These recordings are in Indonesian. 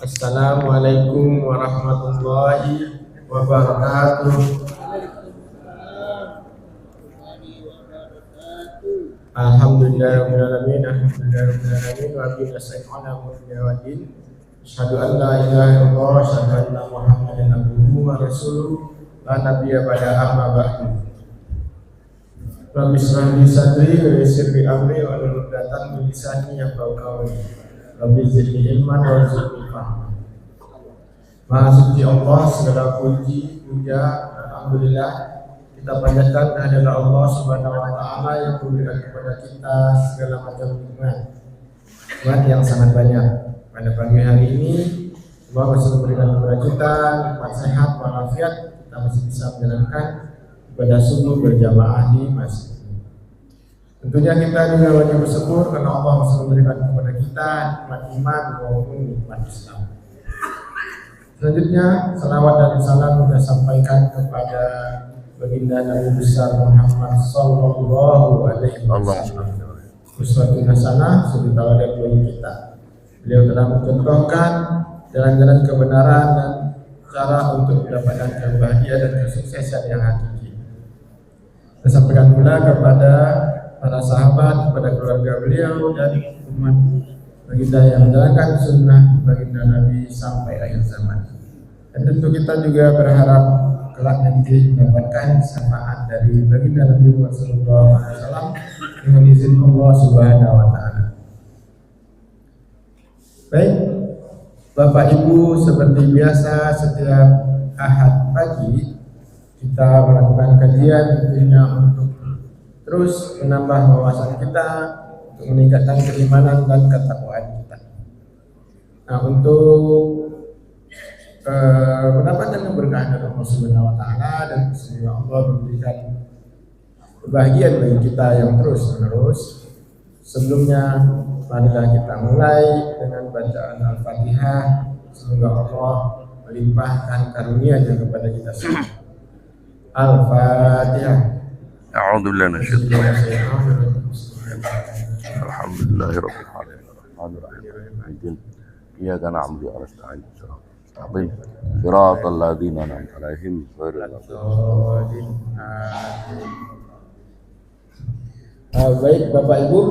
Assalamualaikum warahmatullahi wabarakatuh. Alhamdulillahirrahmanirrahim. Alhamdulillahirrahmanirrahim. Wa bihi nasta'inu ala umuri waddin. Asyhadu an la ilaha illallah wa asyhadu anna Muhammadan abduhu wa rasuluh. La nabiyya ba'da amma ba'du. Rabbi shrah li sadri wa yassir li amri wa hlul 'uqdatam min lisani yafqahu qawli. Rabbi zidni ilman wa zidni fahma. Maha suci Allah, segala puji, puja, alhamdulillah kita panjatkan kehadirat Allah Subhanahu wa taala yang memberikan kepada kita segala macam nikmat yang sangat banyak. Pada pagi hari ini Allah masih memberikan kepada kita nikmat sehat walafiat, kita masih bisa menjalankan ibadah subuh berjamaah di masjid. Tentunya kita juga wajib bersyukur karena Allah masih memberikan kepada kita nikmat iman maupun nikmat Islam. Selanjutnya, salawat dan salam kita sampaikan kepada baginda Nabi besar Muhammad Sallallahu Alaihi Wasallam. Uswatun hasanah, suri tauladan bagi kita. Beliau telah mencontohkan jalan-jalan kebenaran dan cara untuk mendapatkan kebahagiaan dan kesuksesan yang hakiki. Kita sampaikan pula kepada para sahabat, kepada keluarga beliau dan umat baginda yang menjalankan sunnah baginda Nabi sampai akhir zaman. Dan tentu kita juga berharap kelak nanti mendapatkan syafaat dari baginda Nabi Muhammad SAW dengan izin Allah Subhanahu wa taala. Baik, Bapak Ibu, seperti biasa setiap Ahad pagi kita melakukan kajian tentunya untuk terus menambah wawasan kita, untuk meningkatkan keimanan dan ketakwaan kita. Nah, untuk mendapatkan keberkahan dari Allah Subhanahu wa taala dan semoga Allah memberikan kebahagiaan bagi kita yang terus-menerus. Sebelumnya marilah kita mulai dengan bacaan Al-Fatihah. Semoga Allah melimpahkan karunia-Nya kepada kita semua. Al-Fatihah. A'udzubillahi minasyaitonir rajim. Alhamdulillahirabbil alamin. Arrahmanirrahim. Iyyaka na'budu wa iyyaka nasta'in. Shiratal ladzina an'amta 'alaihim ghairil maghdubi 'alaihim. Baik Bapak Ibu,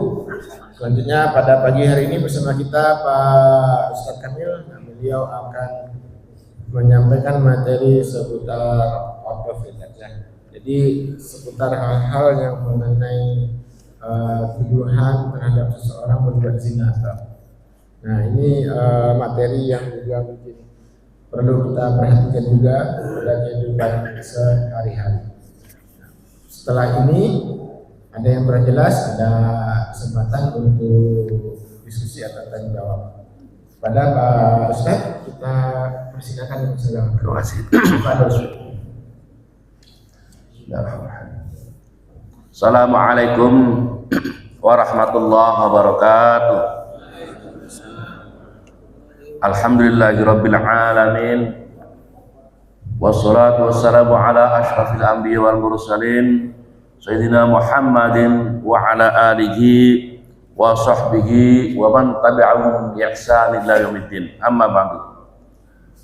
selanjutnya pada pagi hari ini bersama kita Pak Ustadz Kamil. Beliau akan menyampaikan materi seputar wakaf ya. Jadi seputar hal-hal yang mengenai tuduhan terhadap seseorang berbuat zina. Nah, ini materi yang juga mungkin perlu kita perhatikan juga pada kehidupan sehari-hari. Setelah ini ada yang kurang jelas, ada kesempatan untuk diskusi atau tanya jawab. Pada Pak Ustadz, kita persilakan untuk segala. Terima kasih. Assalamualaikum warahmatullahi wabarakatuh. Alhamdulillahirabbil alamin. Wassalatu wassalamu ala asyrafil anbiya wal mursalin sayyidina Muhammadin wa ala alihi wa sahbihi wa man tabi'ahum bi ihsan ila yaumiddin. Amma ba'du.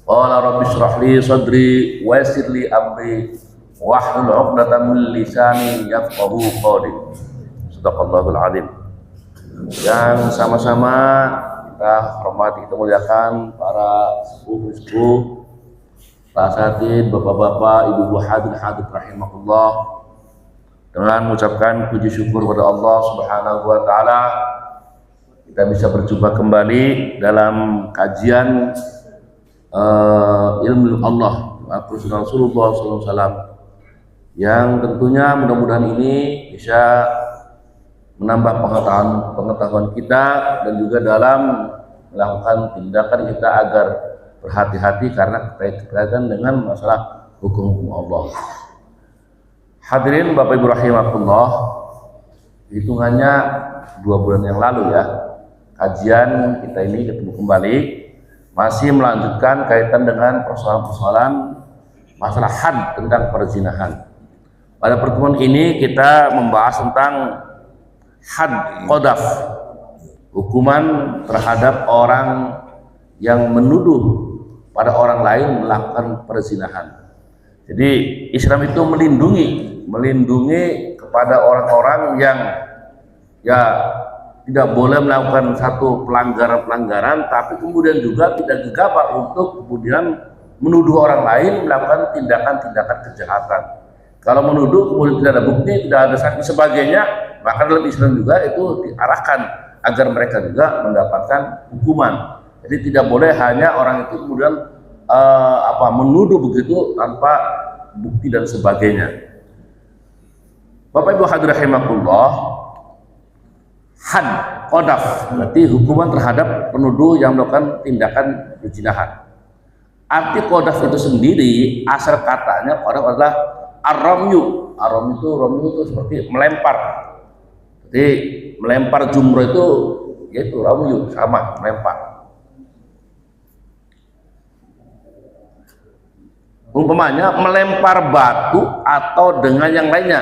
Qala rabbi shrah li sadri wa yassir li amri wahlul 'uqdatam min lisani yafqahu qawli. Shadaqallahul 'azim. Yang sama-sama kita hormati, kita muliakan para sepuh-sepuh, para asatidz, bapak-bapak, ibu-ibu hadirin rahimahullah, dengan mengucapkan puji syukur kepada Allah Subhanahu wa taala kita bisa berjumpa kembali dalam kajian ilmu Allah Rasulullah SAW, yang tentunya mudah-mudahan ini bisa menambah pengetahuan kita dan juga dalam melakukan tindakan kita agar berhati-hati karena berkaitan dengan masalah hukum Allah. Hadirin Bapak Ibu rahimahullah, hitungannya 2 bulan yang lalu ya, kajian kita ini ketemu kembali, masih melanjutkan kaitan dengan persoalan-persoalan masalah had tentang perzinahan. Pada pertemuan ini kita membahas tentang had qadhaf, hukuman terhadap orang yang menuduh pada orang lain melakukan perzinahan. Jadi Islam itu melindungi kepada orang-orang yang ya tidak boleh melakukan satu pelanggaran-pelanggaran, tapi kemudian juga tidak gegabah untuk kemudian menuduh orang lain melakukan tindakan-tindakan kejahatan. Kalau menuduh kemudian tidak ada bukti, tidak ada saksi sebagainya, maka dalam Islam juga itu diarahkan agar mereka juga mendapatkan hukuman. Jadi tidak boleh hanya orang itu kemudian menuduh begitu tanpa bukti dan sebagainya. Bapak Ibu hadirin rahimakumullah, had qadaf berarti hukuman terhadap penuduh yang melakukan tindakan perzinahan. Arti qadaf itu sendiri asal katanya qadaf adalah ar-ramyu. Ramyu itu seperti melempar. Jadi melempar jumroh itu yaitu ramyu, sama melempar. Umpamanya melempar batu atau dengan yang lainnya.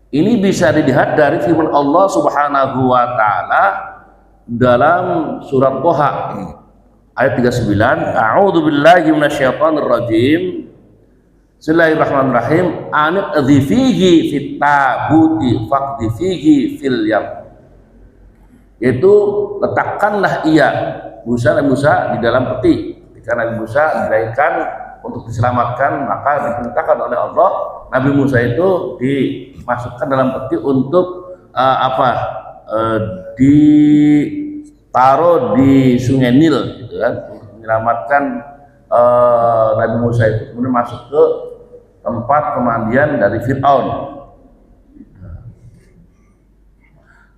Ini bisa dilihat dari firman Allah Subhanahu wa taala dalam surat Thaha ayat 39, A'udzu billahi minasyaitonir rajim. Bismillahirrahmanirrahim. Anid fihi fit tabuti faqdi fihi fil yam. Yaitu letakkanlah ia Musa di dalam peti. Ketika Nabi Musa dilahirkan untuk diselamatkan, maka diperintahkan oleh Allah Nabi Musa itu dimasukkan dalam peti untuk ditaruh di Sungai Nil, gitu kan, untuk menyelamatkan Nabi Musa itu kemudian masuk ke tempat pemandian dari Fir'aun.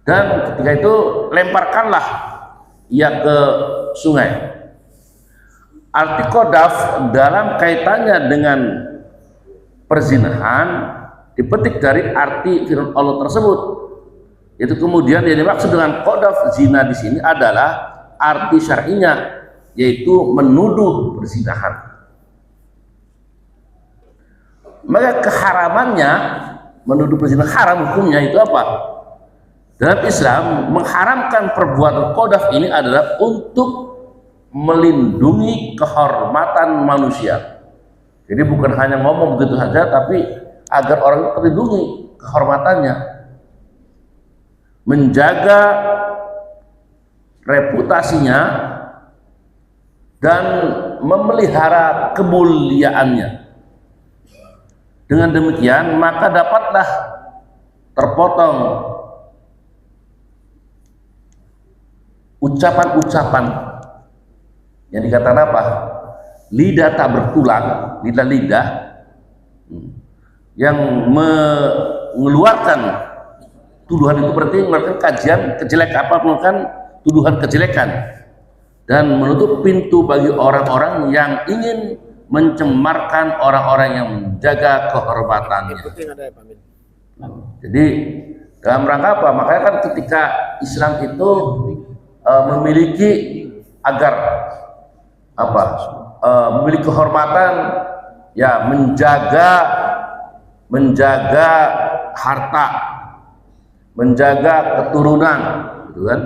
Dan ketika itu lemparkanlah ia ke sungai. Arti qadaf dalam kaitannya dengan perzinahan dipetik dari arti firman Allah tersebut. Itu kemudian yang dimaksud dengan qadaf zina di sini adalah arti syar'inya, yaitu menuduh perzinahan. Maka keharamannya menuduh perzinahan haram, hukumnya itu apa? Dalam Islam mengharamkan perbuatan qadaf ini adalah untuk melindungi kehormatan manusia. Jadi bukan hanya ngomong begitu saja, tapi agar orang itu terlindungi kehormatannya, menjaga reputasinya dan memelihara kemuliaannya. Dengan demikian maka dapatlah terpotong ucapan-ucapan yang dikatakan apa? Lidah tak bertulang, lidah-lidah yang mengeluarkan tuduhan itu berarti mengeluarkan kajian kejelekan, mengeluarkan tuduhan kejelekan dan menutup pintu bagi orang-orang yang ingin mencemarkan orang-orang yang menjaga kehormatannya. Jadi dalam rangka apa? Makanya kan ketika Islam itu memiliki agar memiliki kehormatan, ya menjaga harta, menjaga keturunan, gitu kan.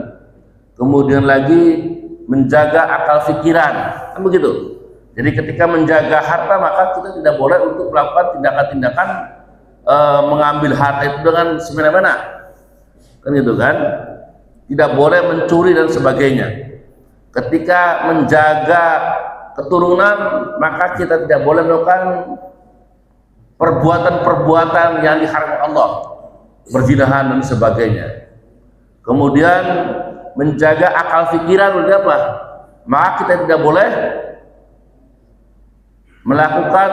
Kemudian lagi menjaga akal pikiran, kan begitu. Jadi ketika menjaga harta maka kita tidak boleh untuk melakukan tindakan-tindakan mengambil harta itu dengan semena-mena, kan gitu kan. Tidak boleh mencuri dan sebagainya. Ketika menjaga keturunan maka kita tidak boleh melakukan perbuatan-perbuatan yang diharamkan Allah, perzinahan dan sebagainya. Kemudian menjaga akal pikiran, berarti apa? Maka kita tidak boleh melakukan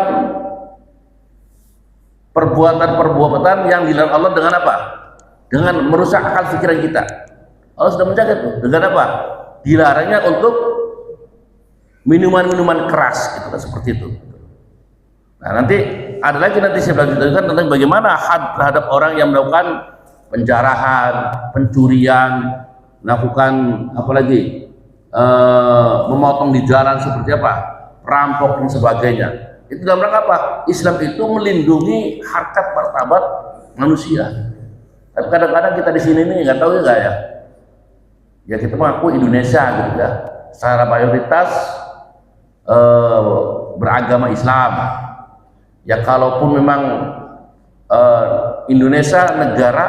perbuatan-perbuatan yang dilarang Allah dengan apa? Dengan merusak akal pikiran kita. Allah sudah menjaga itu dengan apa? Dilarangnya untuk minuman-minuman keras, itu kan seperti itu. Nah nanti ada lagi saya lanjutkan tentang bagaimana had terhadap orang yang melakukan penjarahan, pencurian, melakukan apalagi memotong di jalan seperti apa, perampok dan sebagainya. Itu dalam rangka apa? Islam itu melindungi harkat martabat manusia. Tapi kadang-kadang kita di sini nih nggak tahu ya, ya kita mengaku Indonesia gitu ya. secara mayoritas beragama Islam. Ya kalaupun memang Indonesia negara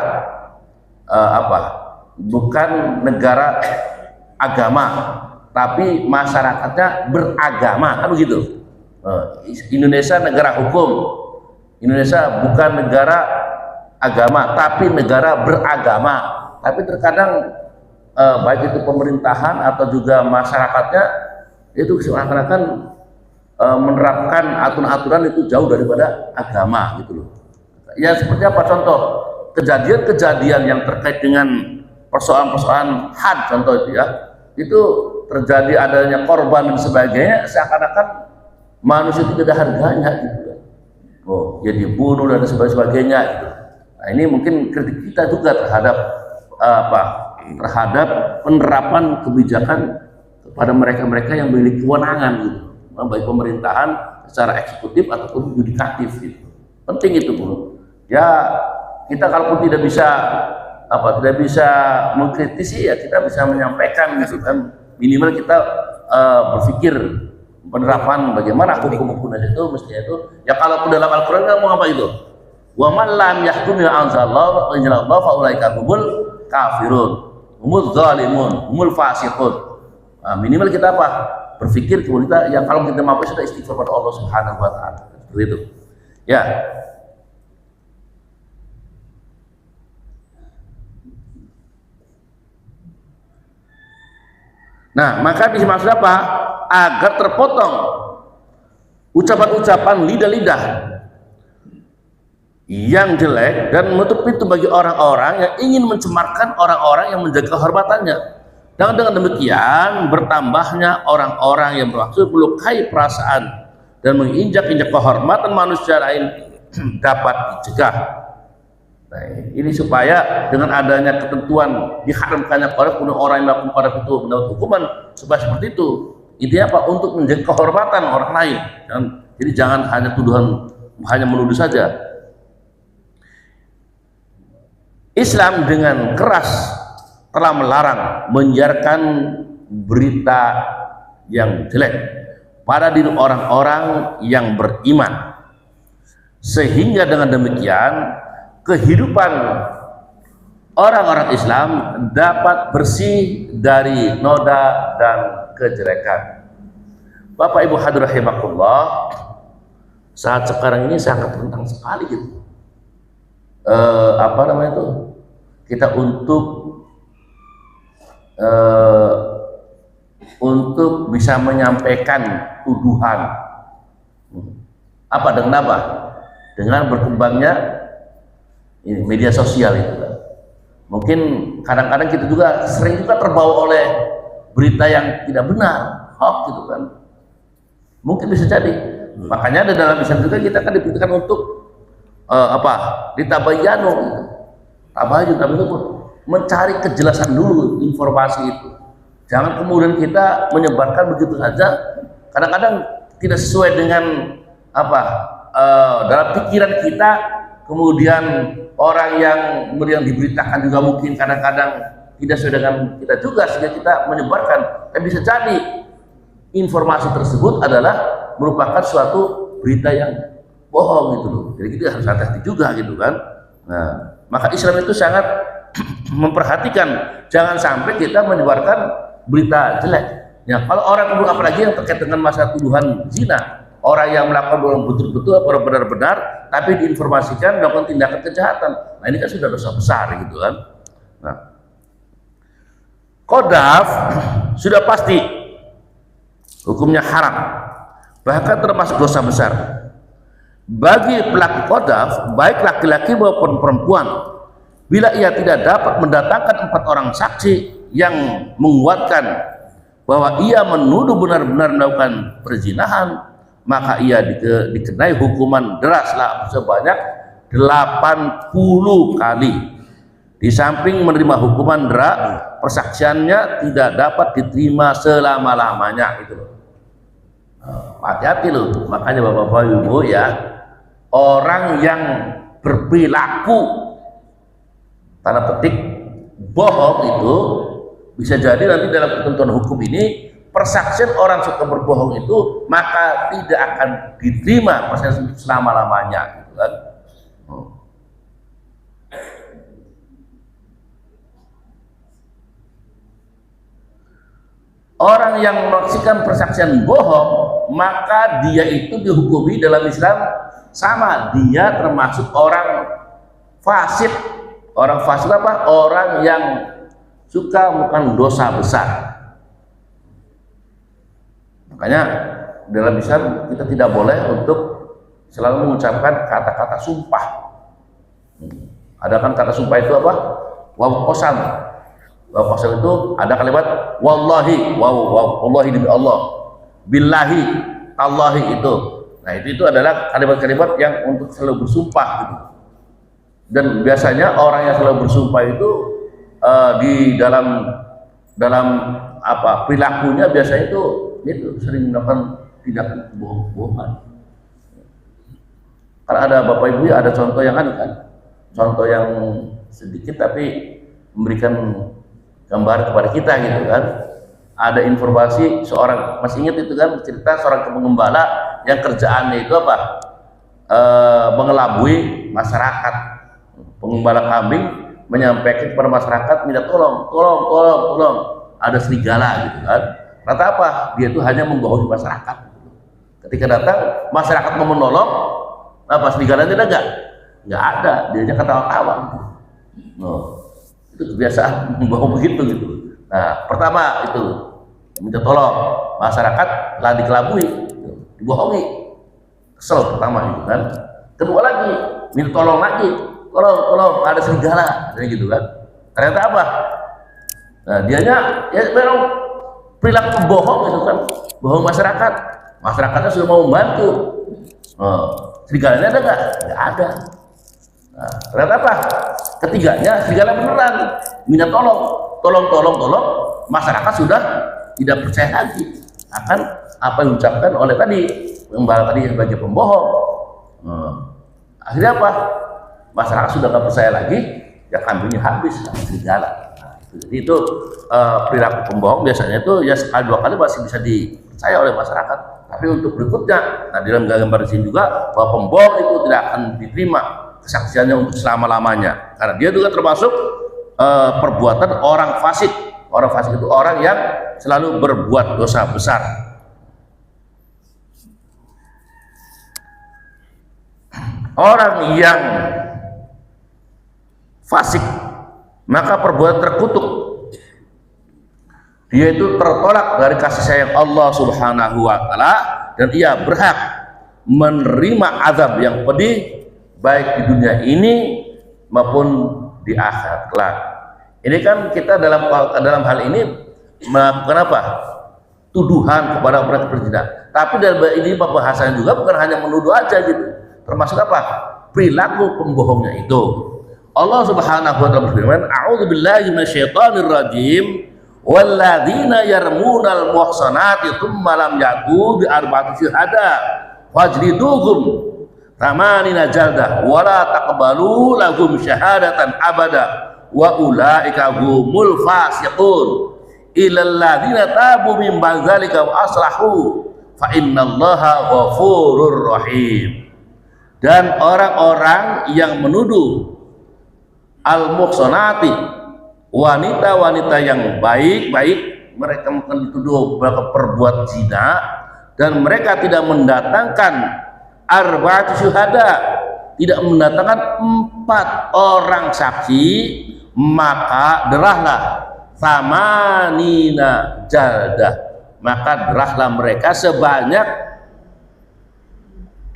bukan negara agama, tapi masyarakatnya beragama, kan begitu. Indonesia negara hukum, Indonesia bukan negara agama, tapi negara beragama. Tapi terkadang baik itu pemerintahan atau juga masyarakatnya itu seakan-akan menerapkan aturan-aturan itu jauh daripada agama gitu loh. Ya seperti apa contoh kejadian-kejadian yang terkait dengan persoalan-persoalan had contoh itu ya, itu terjadi adanya korban dan sebagainya, seakan-akan manusia itu tidak ada harganya gitu kan. Oh, jadi bunuh dan sebagainya gitu. Nah, ini mungkin kritik kita juga terhadap terhadap penerapan kebijakan kepada mereka-mereka yang memiliki kewenangan gitu, baik pemerintahan secara eksekutif ataupun yudikatif gitu. Penting itu Bu. Ya kita kalaupun tidak bisa mengkritisi, ya kita bisa menyampaikan gitu kan, minimal kita berpikir penerapan bagaimana hukum-hukum itu mestinya itu ya. Kalaupun dalam Al-Quran kan mau apa itu, wa man lam yahkum bima anzalallahu fa ulaika humul kafirun humul zalimun humul fasiqun. Nah, minimal kita berpikir kemudian ya kalau kita mampu sudah istighfar kepada Allah Subhanahu wa taala seperti itu ya. Nah, maka dimaksud apa? Agar terpotong ucapan-ucapan lidah-lidah yang jelek dan menutup pintu bagi orang-orang yang ingin mencemarkan orang-orang yang menjaga kehormatannya. Dan dengan demikian bertambahnya orang-orang yang bermaksud melukai perasaan dan menginjak-injak kehormatan manusia lain dapat dicegah. Nah, ini supaya dengan adanya ketentuan diharamkannya korupsi, orang yang melakukan korupsi itu mendapat hukuman supaya seperti itu. Intinya apa? Untuk menjaga kehormatan orang lain. Jadi jangan hanya tuduhan, hanya menuduh saja. Islam dengan keras telah melarang menyiarkan berita yang jelek pada diri orang-orang yang beriman, sehingga dengan demikian kehidupan orang-orang Islam dapat bersih dari noda dan kejelekan. Bapak Ibu hadirin rahimakumullah, saat sekarang ini sangat rentan sekali gitu. Kita untuk bisa menyampaikan tuduhan. Dengan apa? Dengan berkembangnya media sosial itu kan. Mungkin kadang-kadang kita juga sering terbawa oleh berita yang tidak benar, hoax gitu kan. Mungkin bisa jadi. Makanya ada dalam Islam juga kita kan diperintahkan untuk ditabayanu gitu. Tabayun itu mencari kejelasan dulu informasi itu. Jangan kemudian kita menyebarkan begitu saja. Kadang-kadang tidak sesuai dengan dalam pikiran kita. Kemudian orang yang kemudian diberitakan juga mungkin kadang-kadang tidak sesuai dengan kita juga, sehingga kita menyebarkan. Dan bisa jadi informasi tersebut adalah merupakan suatu berita yang bohong gitu loh. Jadi kita harus hati-hati juga gitu kan. Nah, maka Islam itu sangat memperhatikan jangan sampai kita menyebarkan berita jelek. Ya, kalau orang apalagi yang terkait dengan masalah tuduhan zina, orang yang melakukan betul-betul benar-benar tapi diinformasikan melakukan tindakan kejahatan. Nah, ini kan sudah dosa besar gitu kan. Nah, qadzaf sudah pasti hukumnya haram, bahkan termasuk dosa besar bagi pelaku qadzaf, baik laki-laki maupun perempuan, bila ia tidak dapat mendatangkan 4 orang saksi yang menguatkan bahwa ia menuduh benar-benar melakukan perzinahan, maka ia dikenai hukuman deraslah sebanyak 80 kali. Di samping menerima hukuman dera, persaksiannya tidak dapat diterima selama-lamanya. Itu loh. Hati-hati loh. Makanya Bapak-bapak Ibu ya, orang yang berperilaku tanda petik bohong itu bisa jadi nanti dalam ketentuan hukum ini persaksian orang suka berbohong itu maka tidak akan diterima persaksian selama-lamanya gitu kan. Orang yang menyaksikan persaksian bohong maka dia itu dihukumi dalam Islam sama, dia termasuk orang fasik. Orang fasik apa? Orang yang suka melakukan dosa besar. Makanya dalam Islam kita tidak boleh untuk selalu mengucapkan kata-kata sumpah. Ada kan kata sumpah itu apa? Wa qasam. Wa qasam itu ada kalimat wallahi, wallahi demi Allah, billahi, Allahi itu. Nah itu adalah kalimat-kalimat yang untuk selalu bersumpah gitu. Dan biasanya orang yang selalu bersumpah itu di dalam apa perilakunya biasanya itu sering melakukan tindakan bohong-bohongan. Kalau ada bapak ibu ya ada contoh yang kan, contoh yang sedikit tapi memberikan gambar kepada kita gitu kan. Ada informasi seorang, masih ingat itu kan cerita seorang pengembala yang kerjaannya itu apa? Mengelabui masyarakat. Pengembala kambing menyampaikan kepada masyarakat minta tolong ada serigala gitu kan. Kata apa? Dia itu hanya membohongi masyarakat. Ketika datang masyarakat mau menolong, apa serigalanya ada nggak ada, dia hanya ketawa-tawa. Itu kebiasaan membohong begitu gitu. Nah pertama itu minta tolong, masyarakat lah dikelabui, dibohongi, kesel pertama itu kan. Kedua lagi minta tolong lagi, tolong ada serigala, kayak gitu kan. Ternyata apa? Nah dianya ya memang perilaku bohong itu kan, bohong masyarakat. Masyarakatnya sudah mau membantu. Serigalanya ada nggak? Nggak ada. Nah, ternyata apa? Ketiganya serigala beneran, minta tolong, masyarakat sudah tidak percaya lagi akan apa yang diucapkan oleh tadi pengembala tadi sebagai pembohong. Akhirnya apa? Masyarakat sudah nggak percaya lagi, ya kambingnya habis sama serigala. Jadi itu perilaku pembohong biasanya itu ya sekali dua kali masih bisa dipercaya oleh masyarakat. Tapi untuk berikutnya, nah dalam gambar di sini juga bahwa pembohong itu tidak akan diterima kesaksiannya untuk selama-lamanya, karena dia juga termasuk perbuatan orang fasik. Orang fasik itu orang yang selalu berbuat dosa besar. Orang yang fasik maka perbuatan terkutuk, dia itu tertolak dari kasih sayang Allah Subhanahu wa taala dan ia berhak menerima azab yang pedih baik di dunia ini maupun di akhirat kelak. Ini kan kita dalam hal ini melakukan apa? Tuduhan kepada orang berzina. Tapi dalam ini pembahasannya juga bukan hanya menuduh aja gitu. Termasuk apa? Perilaku pembohongnya itu. Allah Subhanahu wa taala berfirman, "A'udzubillahi minasyaitonir rajim. Walladzina yarmunal muhsanati tsumma lam ya'tu bi arba'ati syuhada fajliduhum thamanina jaldah wa la taqbalu lahum syahadatan abada wa ulaika humul fasiqun illal ladzina tabu min ba'dzalika wa aslahu fa innallaha ghafurur rahim." Dan orang-orang yang menuduh al-muhsanati, wanita-wanita yang baik-baik, mereka akan dituduh berbuat zina dan mereka tidak mendatangkan arba'at syuhada, tidak mendatangkan 4 orang saksi, maka derahlah samanina jaldah, maka derahlah mereka sebanyak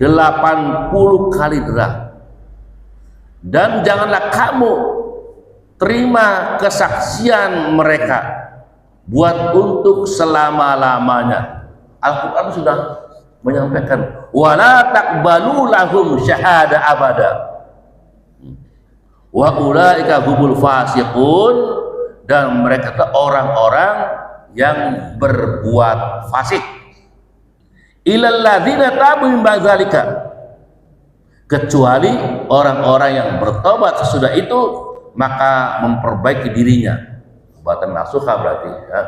80 kali derah. Dan janganlah kamu terima kesaksian mereka buat untuk selama-lamanya. Al-Quran sudah menyampaikan wala taqbalu lahum syahada abada wa ulaika humul fasiqun, dan mereka itu orang-orang yang berbuat fasik. Ilal ladzina tabu min ba'dzalika, kecuali orang-orang yang bertobat sesudah itu maka memperbaiki dirinya. Perbuatan nasuha berarti ya.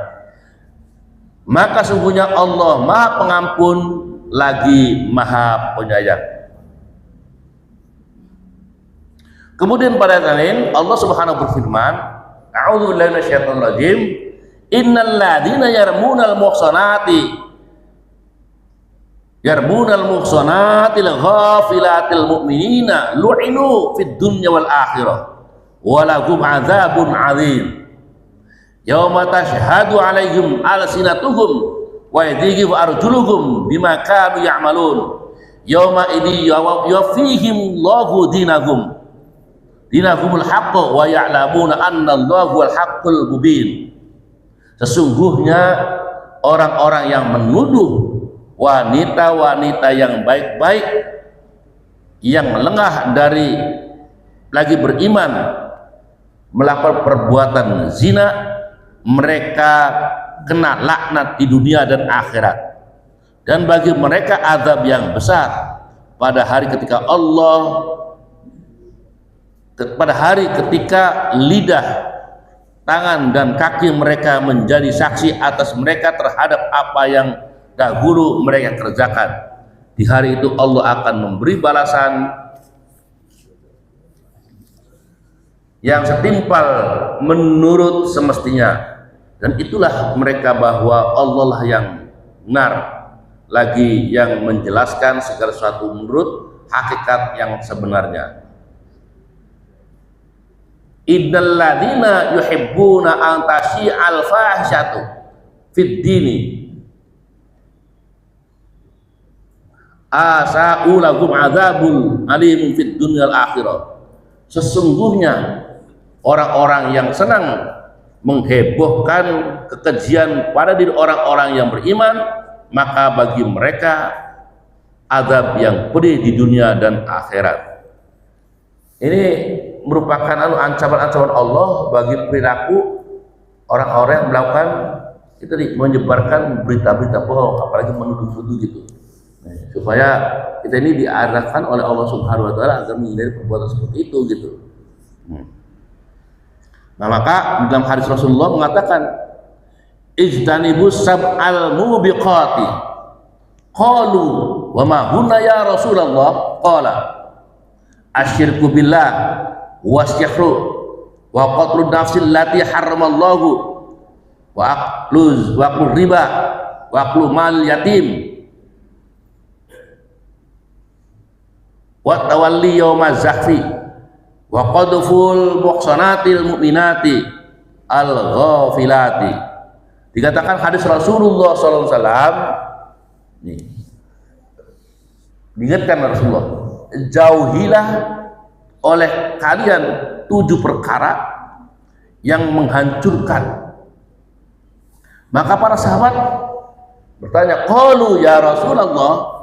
maka sungguhnya Allah Maha Pengampun lagi Maha Penyayang. Kemudian pada ayat lain Allah Subhanahu berfirman, a'udzubillahi minasyaitonir rajim, innal ladzina yarmunal muhsanatil ghafilatil mu'minina lu'inu fid dunya wal akhirah wa lahum adzabun 'adzim yauma tashhadu 'alaihim alsinatuhum wa aydihim wa arjuluhum bima kanu ya'malun yauma idzi yuwaffihim Allahu dinahumul haqq wa ya'lamuna anna Allahu al-haqqul mubin. Sesungguhnya orang-orang yang menuduh wanita-wanita yang baik-baik yang lengah dari lagi beriman melakukan perbuatan zina, mereka kena laknat di dunia dan akhirat, dan bagi mereka azab yang besar pada hari ketika lidah, tangan dan kaki mereka menjadi saksi atas mereka terhadap apa yang dahulu mereka kerjakan. Di hari itu Allah akan memberi balasan yang setimpal menurut semestinya, dan itulah mereka bahwa Allah lah yang benar lagi yang menjelaskan segala sesuatu menurut hakikat yang sebenarnya. Innal ladzina yuhibbuna an tasyi'al fahsyatu fid dini asa'u lahum adzabun alimun fid dunyal akhirah. Sesungguhnya orang-orang yang senang menghebohkan kekejian pada diri orang-orang yang beriman, maka bagi mereka azab yang pedih di dunia dan akhirat. Ini merupakan ancaman-ancaman Allah bagi perilaku orang-orang yang melakukan itu, menyebarkan berita-berita bohong, apalagi menuduh-nuduh gitu. Supaya kita ini diarahkan oleh Allah Subhanahu wa taala agar menghindari perbuatan seperti itu gitu. Nah, maka dalam hadis Rasulullah mengatakan, ijtanibus sab'al mubiqati. Qalu wa ma hunna ya Rasulullah? Qala asyirku billah wasyahru wa qatlun nafsil lati haramallahu wa aqlu riba wa aqlu mal yatim wa tawalli yawma zahfi wa qadful muhsanatil mu'minati al-ghafilati. Dikatakan hadis Rasulullah SAW, nih, diingatkan Rasulullah, jauhilah oleh kalian 7 perkara yang menghancurkan. Maka para sahabat bertanya, qalu ya Rasulullah,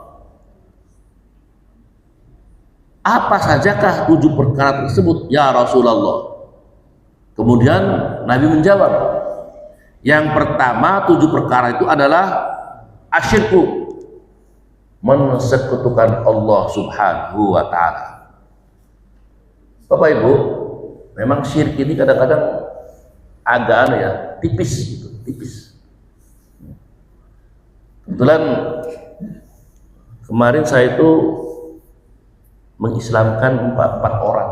apa sajakah 7 perkara tersebut ya Rasulullah? Kemudian Nabi menjawab, yang pertama 7 perkara itu adalah asyirku, mensekutukan Allah Subhanahu wa ta'ala. Bapak Ibu, memang syirik ini kadang-kadang agak tipis gitu, tipis. Kebetulan kemarin saya itu mengislamkan 4 orang,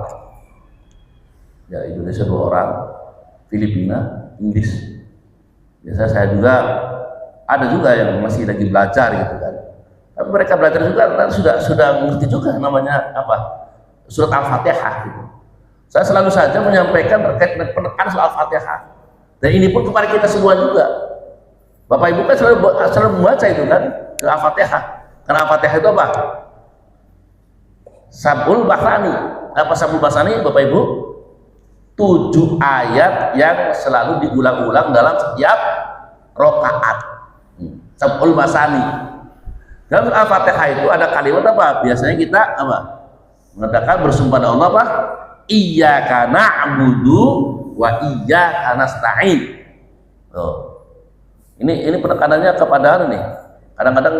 ya, Indonesia 2 orang, Filipina, Inggris. Biasa saya juga ada juga yang masih lagi belajar gitu kan. Tapi mereka belajar juga sudah mengerti juga namanya apa, surat Al-Fatihah gitu. Saya selalu saja menyampaikan terkait dengan penekanan surat Al-Fatihah. Dan ini pun kepada kita semua juga. Bapak Ibu kan selalu membaca itu kan, Al-Fatihah. Karena Al-Fatihah itu apa? Sabul Bahrani. Apa Sabul Bahrani Bapak Ibu? 7 ayat yang selalu diulang-ulang dalam setiap rakaat. Sabul Bahrani. Dalam Al-Fatihah itu ada kalimat apa? Biasanya kita apa? Mengatakan bersumpah pada Allah apa? Iyyaka na'budu wa iyyaka nasta'in. Ini penekanannya kepada nih. Kadang-kadang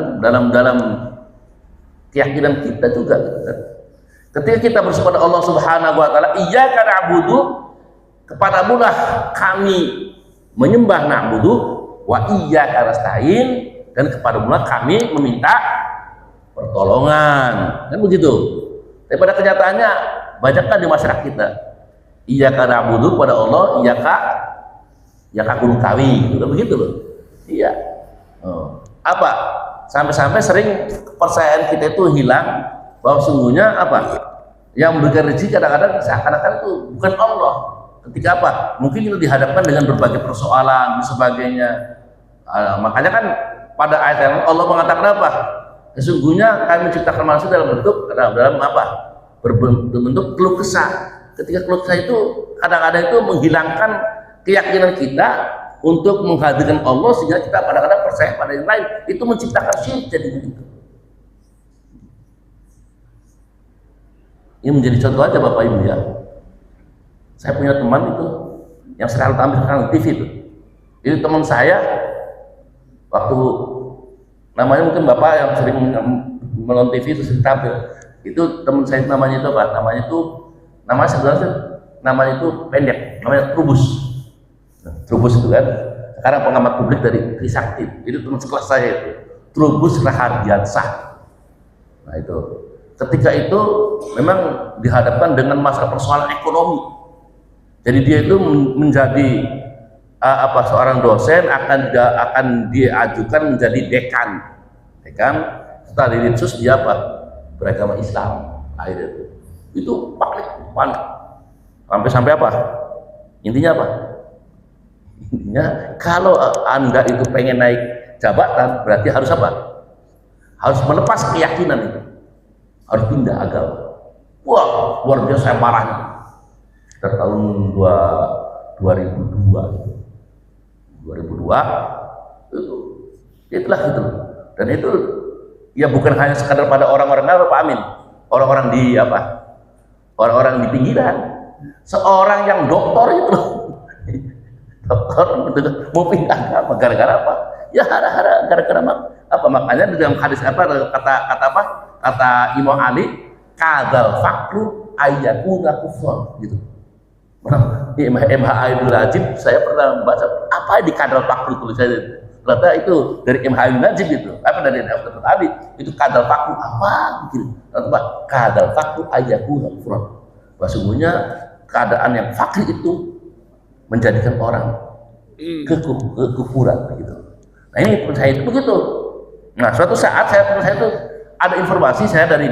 dalam keyakinan kita juga gitu kan. Ketika kita bersumpah pada Allah Subhanahu wa taala, iyyaka na'budu, kepadamu lah kami menyembah, na'budu, wa iyyaka nasta'in, dan kepadamu kami meminta pertolongan. Kan begitu. Daripada kenyataannya banyakkan di masyarakat kita. Iyyaka na'budu pada Allah, iyyaka kudu kawi, gitu kan begitu loh. Iya. Apa? Sampai-sampai sering kepercayaan kita itu hilang bahwa sungguhnya apa? Yang memberikan rezeki kadang-kadang seakan-akan itu bukan Allah. Ketika apa? Mungkin kita dihadapkan dengan berbagai persoalan dan sebagainya. Makanya kan pada ayat yang Allah mengatakan apa? Sesungguhnya kami menciptakan manusia dalam apa? Berbentuk keluh kesah. Ketika keluh kesah itu kadang-kadang itu menghilangkan keyakinan kita untuk menghadirkan Allah, sehingga kita kadang-kadang percaya pada yang lain. Itu menciptakan syirik jadi begitu. Ini menjadi contoh aja Bapak Ibu ya. Saya punya teman itu yang selalu tampil di TV itu. Itu teman saya waktu namanya mungkin Bapak yang sering menonton TV itu sering tampil. Itu teman saya namanya itu apa? Namanya sebenarnya namanya itu pendek, namanya Trubus. Trubus itu kan sekarang pengamat publik dari Trisakti. Itu teman sekelas saya itu, Trubus Rahardiansah. Nah itu ketika itu memang dihadapkan dengan masalah persoalan ekonomi. Jadi dia itu menjadi seorang dosen akan diajukan menjadi dekan. Setelah dirinsus dia beragama Islam. Akhirnya itu panik. Sampai apa? Intinya apa? Intinya kalau Anda itu pengen naik jabatan, berarti harus apa? Harus melepas keyakinan itu. Harus pindah agama. Wah, luar biasa marahnya. Sekitar tahun 2002 gitu. 2002 itulah gitu. Dan itu ya bukan hanya sekadar pada orang-orang Pak Amin, orang-orang di orang-orang di pinggiran. Seorang yang doktor itu doktor mau pindah agama gara-gara apa? Ya gara-gara apa? Makanya dalam hadis kata Imam Ali, kadzal fakru ayyakuna kufran gitu. MH Ibnu Najib saya pernah membaca apa di kadal fakru tulisannya. Ternyata itu dari MH Ibnu Najib itu. Apa dari Dr. Ali itu kadal fakru apa gitu. Ternyata kadal fakru ayyakuna kufran. Sesungguhnya keadaan yang fakir itu menjadikan orang kekufuran gitu. Nah ini saya itu begitu. Nah suatu saat saya itu ada informasi saya dari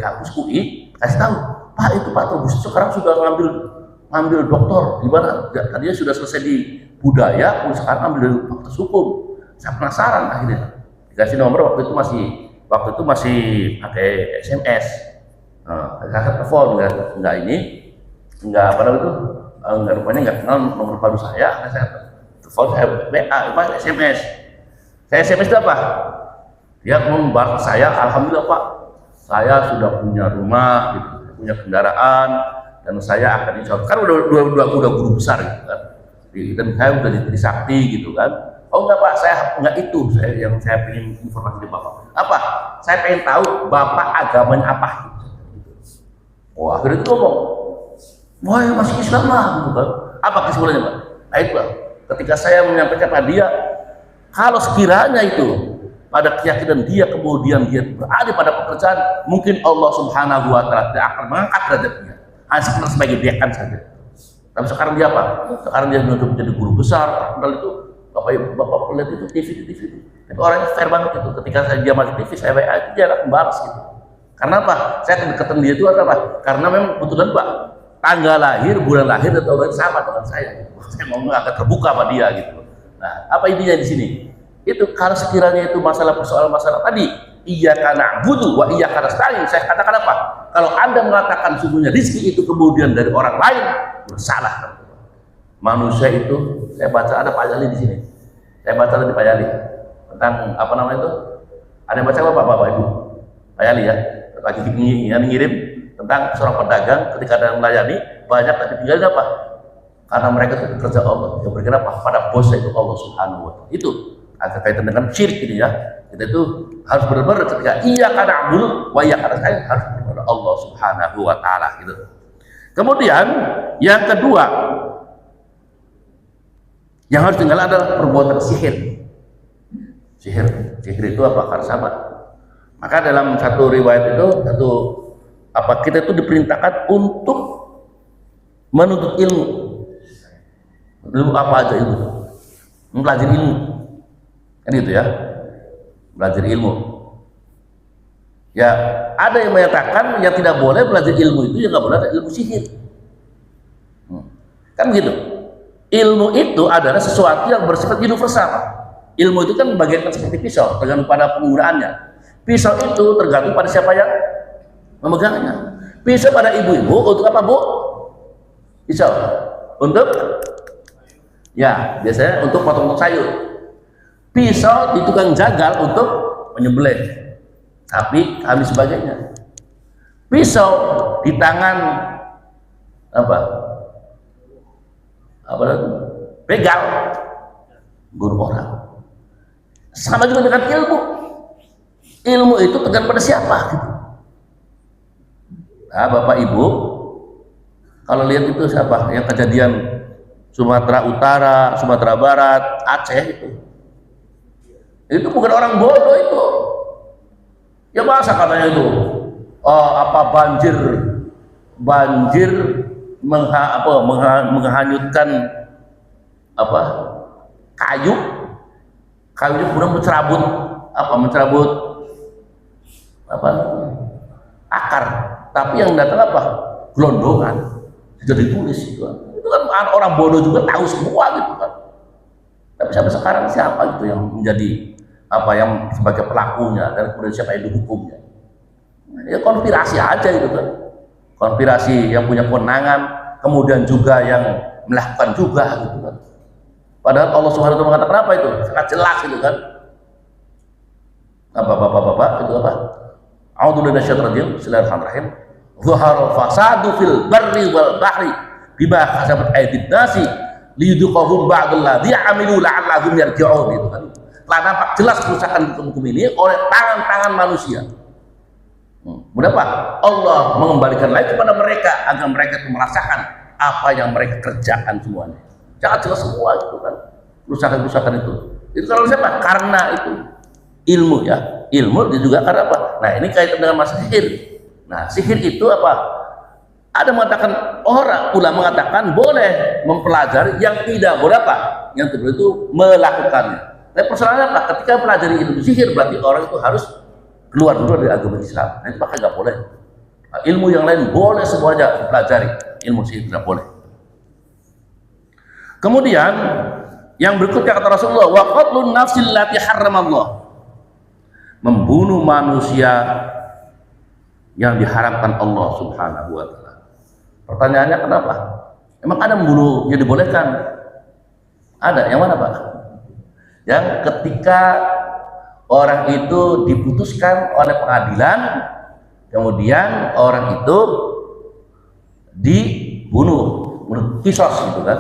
kampus UI kasih tahu, Pak itu Pak Trubus sekarang sudah ngambil doktor di mana? Tadinya sudah selesai di budaya, sekarang ambil fakultas hukum. Saya penasaran akhirnya dikasih nomor waktu itu masih pakai SMS. Saya telepon nggak apa namanya itu nggak rupanya nggak kenal nomor baru saya telepon saya WA SMS. Saya SMS itu apa? Dia membalas saya, alhamdulillah Pak, saya sudah punya rumah, gitu, punya kendaraan, dan saya akan insya Allah, kan udah guru besar gitu kan, dan saya udah di Trisakti gitu kan. Oh enggak Pak, saya enggak itu, yang saya pengen informasi dari Bapak. Apa? Saya pengen tahu Bapak agamanya apa. Wah akhirnya itu ngomong, wah ya masih Islam lah gitu kan. Apa kesimpulannya Pak? Nah itu Pak, ketika saya menyampaikan pada dia, kalau sekiranya itu pada keyakinan dia kemudian dia berada pada pekerjaan, mungkin Allah Subhanahu wa Ta'ala tidak akan mengangkat derajatnya, hanya sebagai dekan saja. Tapi sekarang dia apa? Sekarang dia sudah menjadi guru besar. Padahal itu bapak lihat itu TV itu. Tapi orangnya fair banget itu. Ketika dia masuk TV, saya WA itu dia akan balas gitu. Karena apa? Saya kedekatan dia itu apa? Karena memang kebetulan Pak, tanggal lahir, bulan lahir dan tahun sama dengan saya. Gitu. Saya mau agak terbuka sama dia gitu. Nah, apa intinya di sini? Itu kalau sekiranya itu persoalan masalah tadi, iyyaka na'budu wa iyyaka nasta'in, saya katakan apa? Kalau Anda mengatakan sungguhnya rezeki itu kemudian dari orang lain, bersalah. Manusia itu, saya baca ada Pak Yali di sini. Saya baca tadi Pak Yali tentang apa namanya itu? Ada yang baca apa Bapak Ibu? Pak Yali ya, lagi ngirim tentang seorang pedagang ketika ada yang melayani banyak tapi tinggalin apa? Karena mereka itu bekerja Allah. Yang bergerak pada bosnya itu Allah Subhanahu wa Ta'ala. Itu ada kaitan dengan syirik ini ya. Kita itu harus benar-benar ketika iyyaka na'budu wa iyyaka nasta'in harus kepada Allah Subhanahu wa Ta'ala gitu. Kemudian yang kedua, Yang harus tinggal adalah perbuatan sihir. Sihir itu apa? Karsabat. Maka dalam satu riwayat itu, kita itu diperintahkan untuk menuntut ilmu. Ilmu apa aja ilmu? Mempelajari ilmu. Kan gitu ya. Belajar ilmu. Ya, ada yang menyatakan yang tidak boleh belajar ilmu itu, yang nggak boleh ada ilmu sihir. Kan gitu. Ilmu itu adalah sesuatu yang bersifat universal. Ilmu itu kan bagaikan seperti pisau, tergantung pada penggunaannya. Pisau itu tergantung pada siapa yang memegangnya. Pisau pada ibu-ibu untuk apa, Bu? Pisau untuk, ya biasanya untuk potong sayur. Pisau di tukang jagal untuk menyembelih sapi, kambing sebagainya. Pisau di tangan begal, bunuh orang. Sama juga dengan ilmu. Ilmu itu tergantung pada siapa gitu. Nah, Bapak Ibu, kalau lihat itu siapa yang kejadian Sumatera Utara, Sumatera Barat, Aceh itu bukan orang bodoh itu. Ya masa katanya itu banjir menghanyutkan kayu kemudian mencerabut akar, tapi yang datang gelondongan. Sudah ditulis itu kan orang bodoh juga tahu semua gitu kan. Tapi sampai sekarang siapa gitu yang menjadi yang sebagai pelakunya, dan kemudian siapa yang dihukumnya? Ya konspirasi aja gitu kan. Konspirasi yang punya kewenangan, kemudian juga yang melakukan juga gitu kan. Padahal Allah Subhanahu wa taala mengatakan apa itu? Sangat jelas gitu kan. Bapak-bapak itu apa? A'udzu billahi minasyaitonir rajim. Bismillahirrahmanirrahim. Zuharal fasadu fil barri wal bahri bima kasabat aydin nasi liyudhiqahum ba'dalladzi 'amilu la'allahum yarji'un gitu kan. Telah nampak jelas kerusakan hukum ini oleh tangan-tangan manusia. Berapa? Allah mengembalikan lagi kepada mereka agar mereka itu merasakan apa yang mereka kerjakan semuanya. Jangan jelas semua itu kan, kerusakan-kerusakan itu. Itu kalau siapa? Karena itu ilmu ya. Ilmu juga karena apa? Nah ini kaitan dengan masalah sihir. Nah sihir itu apa? Ada mengatakan, ulama mengatakan boleh mempelajari, yang tidak boleh apa? Yang tidak boleh itu melakukannya. Tapi persoalannya apa? Ketika pelajari ilmu sihir berarti orang itu harus keluar dulu dari agama Islam. Nah itu maka nggak boleh. Nah, ilmu yang lain boleh semuanya dipelajari, ilmu sihir tidak boleh. Kemudian yang berikutnya kata Rasulullah, wa qatlun nafsil lati harramallah, membunuh manusia yang diharamkan Allah Subhanahu wa taala. Pertanyaannya kenapa? Emang ada membunuh yang dibolehkan? Ada. Yang mana Pak? Yang ketika orang itu diputuskan oleh pengadilan, kemudian orang itu dibunuh, kisos gitu kan.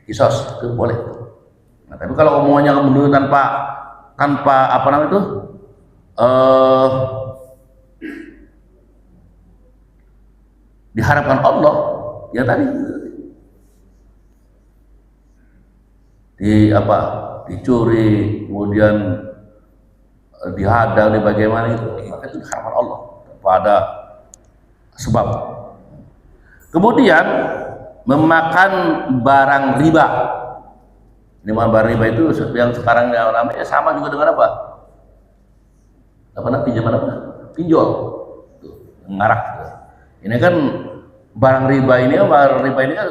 Kisos itu boleh. Nah, tapi kalau omongannya membunuh tanpa apa namanya itu diharapkan Allah, ya tadi dicuri, kemudian dihadang, bagaimana itu diharapkan Allah pada sebab. Kemudian memakan barang riba. Ini barang riba itu yang sekarang namanya sama juga dengan apa? Pinjaman pinjol, ngarak. Ini kan barang riba ini kan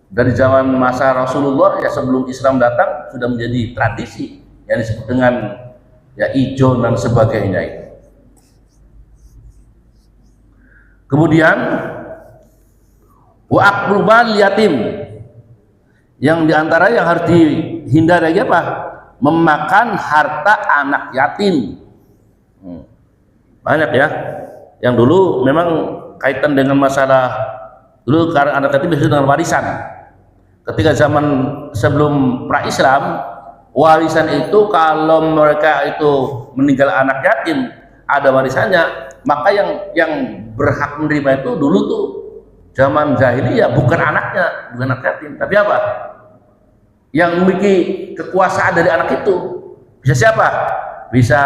dari zaman masa Rasulullah ya, sebelum Islam datang sudah menjadi tradisi yang disebut dengan ya ijon dan sebagainya itu. Kemudian wa aklul mal yatim, yang diantara yang harus dihindari lagi apa? Memakan harta anak yatim. Banyak ya. Yang dulu memang kaitan dengan masalah dulu, karena anak yatim biasanya dengan warisan. Ketika zaman sebelum pra-Islam, warisan itu kalau mereka itu meninggal anak yatim ada warisannya, maka yang berhak menerima itu dulu tuh zaman jahiliyah bukan anaknya, bukan anak yatim, tapi apa? Yang memiliki kekuasaan dari anak itu bisa siapa? Bisa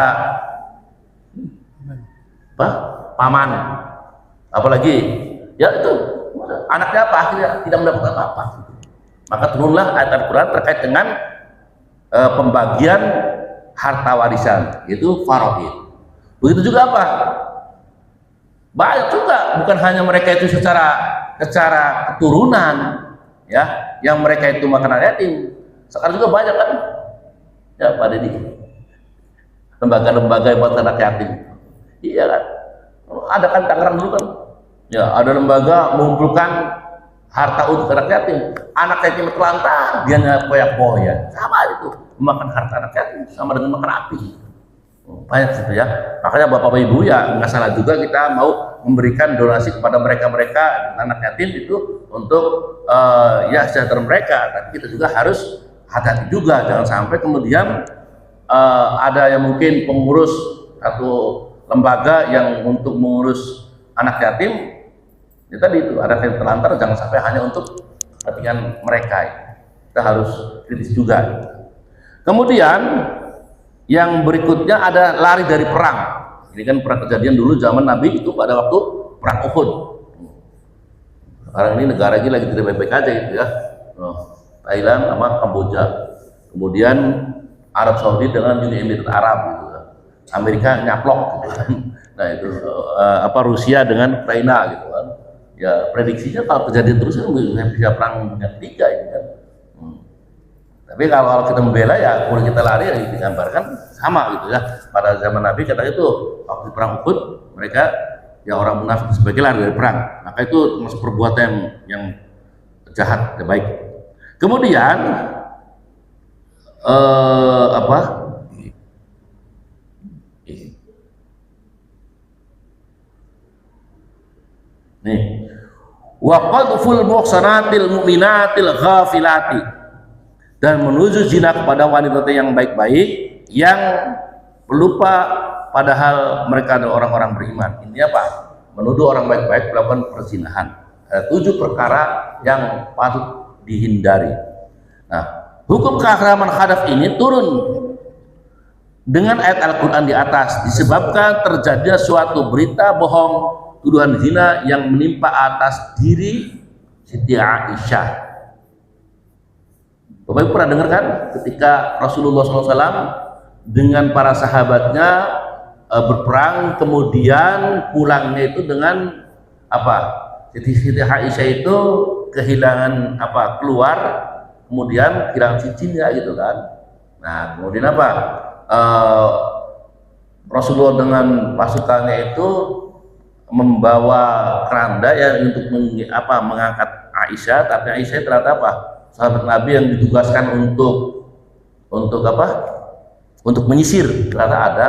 apa? Paman. Apalagi ya itu anaknya apa? Akhirnya tidak mendapatkan apa-apa. Maka turunlah ayat Al-Quran terkait dengan pembagian harta warisan, yaitu faraid. Begitu juga apa? Banyak juga, bukan hanya mereka itu secara keturunan, ya, yang mereka itu makanan yatim. Sekarang juga banyak kan, ya Pak Deddy, lembaga-lembaga yang buat anak yatim. Iya kan, ada kan Tangerang dulu kan, ya ada lembaga mengumpulkan harta untuk anak yatim. Anak yatim terlantar, dia poya-poya, sama itu, memakan harta anak yatim sama dengan makan api. Banyak gitu ya. Makanya Bapak Ibu ya nggak salah juga kita mau memberikan donasi kepada mereka anak yatim itu untuk ya sejahtera mereka. Tapi kita juga harus hati-hati juga, jangan sampai kemudian ada yang mungkin pengurus satu lembaga yang untuk mengurus anak yatim, ya tadi itu ada yang terlantar, jangan sampai hanya untuk kepentingan mereka. Kita harus kritis juga. Kemudian yang berikutnya ada lari dari perang. Ini kan perang kejadian dulu zaman Nabi itu pada waktu perang Uhud. Sekarang ini negara ini lagi tidak baik-baik aja gitu ya. Thailand sama Kamboja. Kemudian Arab Saudi dengan Uni Emirat Arab gitu. Amerika nyaplok gitu kan. Nah itu Rusia dengan Ukraina gitu kan. Ya prediksinya kalau kejadian terus kan bisa perang dunia ketiga ini kan. Tapi kalau kita membela ya, kalau kita lari ya digambarkan sama gitu ya. Pada zaman Nabi katanya itu waktu perang Uhud mereka ya orang munafik sebagai lari dari perang. Maka itu termasuk perbuatan yang jahat, yang baik. Kemudian nih wa qadful muhsanatil mu'minatil ghafilati, dan menuju zina kepada wanita yang baik-baik yang pelupa padahal mereka adalah orang-orang beriman. Ini apa? Menuduh orang baik-baik melakukan perzinahan. 7 perkara yang patut dihindari. Nah, hukum keharaman hadaf ini turun dengan ayat Al-Quran di atas disebabkan terjadinya suatu berita bohong, tuduhan zina yang menimpa atas diri Siti Aisyah. Bapak Ibu pernah dengar kan ketika Rasulullah SAW dengan para sahabatnya berperang, kemudian pulangnya itu dengan apa? Siti Aisyah itu kehilangan keluar, kemudian kehilangan cincinnya gitu kan. Nah kemudian apa? Rasulullah dengan pasukannya itu membawa keranda ya untuk mengangkat Aisyah, tapi Aisyah ternyata apa? Sahabat Nabi yang ditugaskan untuk apa? Untuk menyisir. Ternyata ada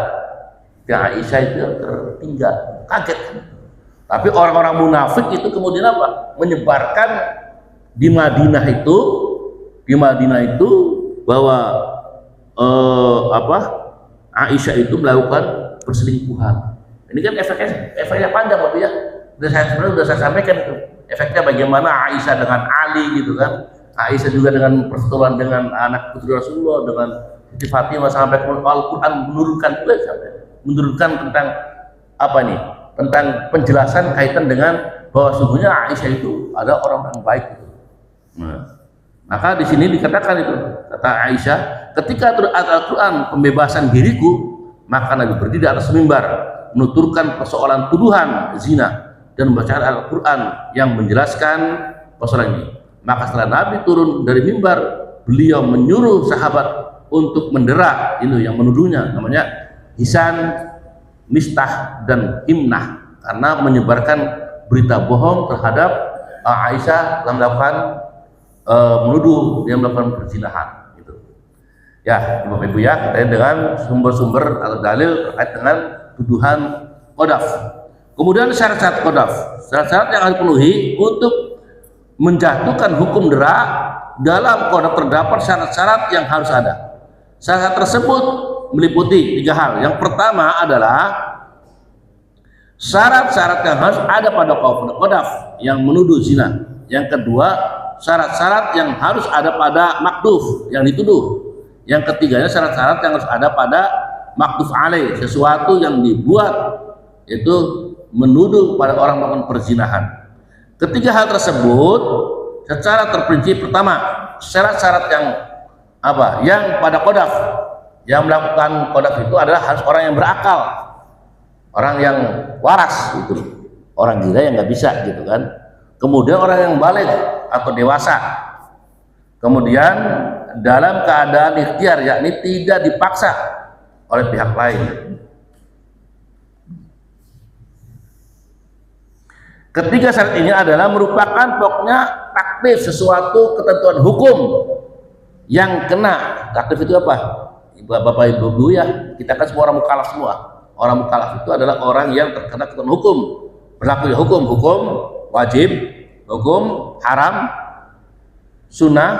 yang Aisyah itu yang tertinggal, kaget. Tapi orang-orang munafik itu kemudian apa? Menyebarkan di Madinah itu bahwa Aisyah itu melakukan perselingkuhan. Ini kan efeknya panjang Bapak ya. Sudah saya sampaikan itu. Efeknya bagaimana Aisyah dengan Ali gitu kan. Aisyah juga dengan persetujuan dengan anak putri Rasulullah, dengan Siti Fatimah, sampai Al-Quran menurunkan tentang tentang penjelasan kaitan dengan bahwa sungguhnya Aisyah itu ada orang-orang baik itu. Nah, maka di sini dikatakan itu, kata Aisyah, ketika turun Al-Quran pembebasan diriku, maka Nabi berdiri di atas mimbar menuturkan persoalan tuduhan zina dan membaca Al-Quran yang menjelaskan persoalan ini. Maka setelah Nabi turun dari mimbar, beliau menyuruh sahabat untuk mendera itu yang menuduhnya, namanya Hisan, Mistah, dan Himnah, karena menyebarkan berita bohong terhadap Aisyah dalam melakukan menuduh dia melakukan perzinahan gitu. Ya, Bapak Ibu ya, terkait dengan sumber-sumber atau dalil terkait dengan tuduhan qadhaf. Kemudian syarat-syarat qadhaf, syarat-syarat yang harus dipenuhi untuk menjatuhkan hukum dera. Dalam qadhaf terdapat syarat-syarat yang harus ada. Syarat tersebut meliputi 3 hal. Yang pertama adalah Syarat-syarat yang harus ada pada qadhaf yang menuduh zina. Yang kedua, syarat-syarat yang harus ada pada makduf yang dituduh. Yang ketiganya syarat-syarat yang harus ada pada makduf alaih, sesuatu yang dibuat itu menuduh pada orang melakukan perzinahan. Ketiga hal tersebut secara terperinci, pertama, syarat-syarat yang apa? Yang pada qadhaf, yang melakukan qadhaf itu adalah harus orang yang berakal, orang yang waras gitu, orang gila yang nggak bisa gitu kan. Kemudian orang yang baligh atau dewasa, kemudian dalam keadaan ikhtiar, yakni tidak dipaksa oleh pihak lain. Ketiga syarat ini adalah merupakan pokoknya taklif, sesuatu ketentuan hukum yang kena. Taklif itu apa? Bapak Ibu ya, kita kan semua orang mukallaf semua. Orang mukallaf itu adalah orang yang terkena ketentuan hukum. Berlakunya hukum wajib, hukum haram, sunnah,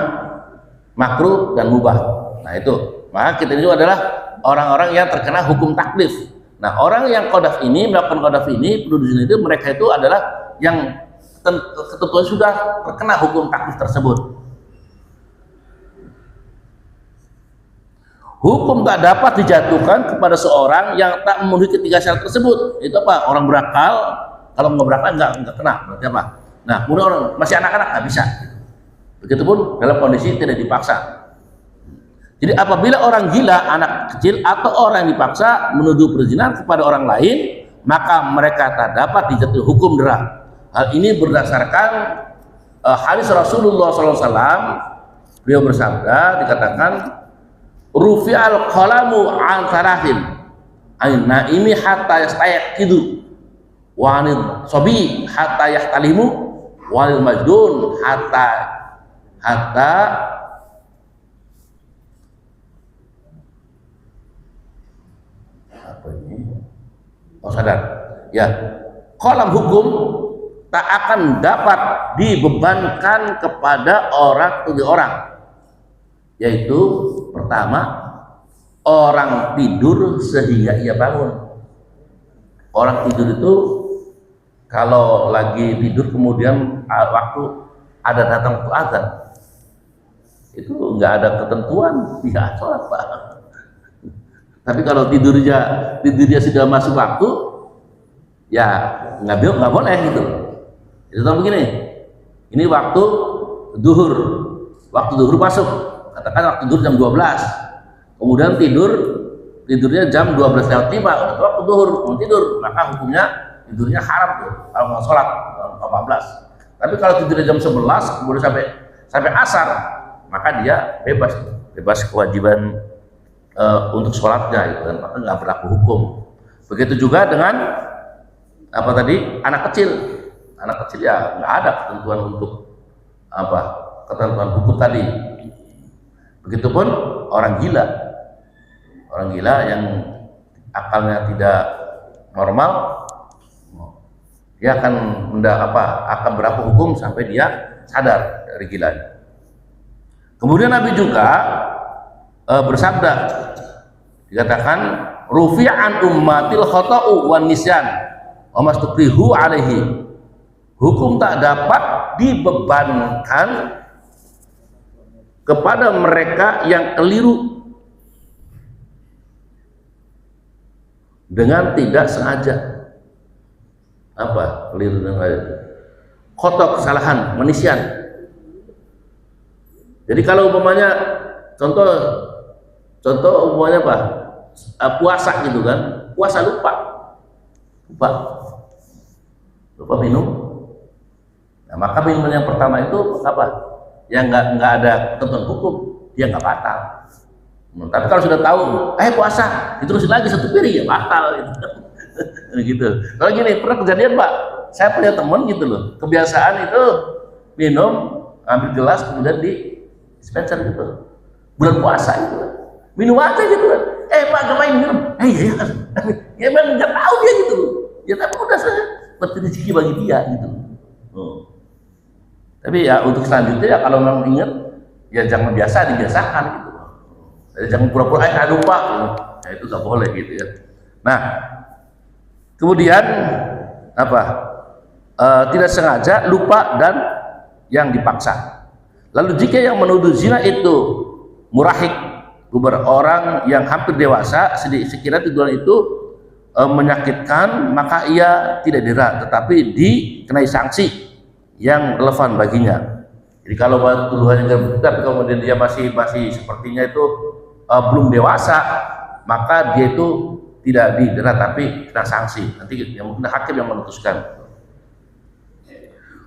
makruh dan mubah. Nah itu, maka kita itu adalah orang-orang yang terkena hukum taklif. Nah orang yang qadhaf ini, melakukan qadhaf ini, penuduh zina itu, mereka itu adalah yang ketentuan sudah terkena hukum taklif tersebut. Hukum tak dapat dijatuhkan kepada seorang yang tak memenuhi ketiga syarat tersebut. Itu apa? Orang berakal, kalau nggak berakal nggak kena. Berarti apa? Nah, kemudian orang masih anak-anak nggak bisa. Begitupun dalam kondisi tidak dipaksa. Jadi apabila orang gila, anak kecil atau orang yang dipaksa menuduh perzinahan kepada orang lain, maka mereka tak dapat dijatuhi hukum dera. Hal ini berdasarkan hadis Rasulullah SAW. Beliau bersabda, dikatakan, rufi'al qalamu an thalathin, an naimi hatta yastayaqidu, wa anil sabi hatta yahtalimu, wa anil majdun hatta apa ini? Oh sadar. Ya, qalam hukum tak akan dapat dibebankan kepada tujuh orang, yaitu pertama, orang tidur sehingga ia bangun. Orang tidur itu kalau lagi tidur kemudian waktu ada datang azan, itu nggak ada ketentuan ya sholat Pak. Tapi kalau tidurnya sudah masuk waktu, ya nggak boleh gitu. Itu begini, ini waktu duhur masuk, katakan waktu duhur jam 12, kemudian tidurnya jam 12:05, udah waktu duhur mau tidur, maka hukumnya tidurnya haram tuh kalau mau sholat 14. Tapi kalau tidurnya jam 11 kemudian sampai asar, maka dia bebas kewajiban untuk sholatnya gitu kan, maka nggak berlaku hukum. Begitu juga dengan apa tadi, anak kecil ya nggak ada ketentuan untuk ketentuan hukum tadi. Begitupun orang gila yang akalnya tidak normal, dia akan berlaku hukum sampai dia sadar dari gilanya. Kemudian Nabi juga bersabda, dikatakan rufi'an ummatil khata'u wan nisyan wa mastukrihu alaihi. Hukum tak dapat dibebankan kepada mereka yang keliru dengan tidak sengaja. Apa keliru dengan khata', kesalahan, nisyan. Jadi kalau umpamanya contoh umpamanya puasa gitu kan, puasa lupa minum. Nah, maka minuman yang pertama itu yang nggak ada ketentuan hukum, dia nggak batal. Tapi kalau sudah tahu, puasa diterusin lagi satu piring, ya batal gitu. Kalau gini, pernah kejadian Pak, saya punya teman gitu loh, kebiasaan itu minum, ambil gelas kemudian di dispenser gitu, bulan puasa gitu, minum aja gitu kan. Pak gak main minum, ya memang nggak tahu dia gitu, ya tapi udah seperti rezeki bagi dia gitu. Tapi ya untuk selanjutnya ya kalau memang ingat, ya jangan dibiasakan gitu. Jadi jangan pura-pura lupa, ya itu nggak boleh gitu ya. Nah, Kemudian apa? Tidak sengaja, lupa, dan yang dipaksa. Lalu jika yang menuduh zina itu murahik, orang yang hampir dewasa, sekiranya tuduhan itu menyakitkan, maka ia tidak dera, tetapi dikenai sanksi yang relevan baginya. Jadi kalau tuduhan yang tapi kemudian dia masih sepertinya itu belum dewasa, maka dia itu tidak didera tapi kena sanksi. Nanti yang mungkin hakim yang memutuskan.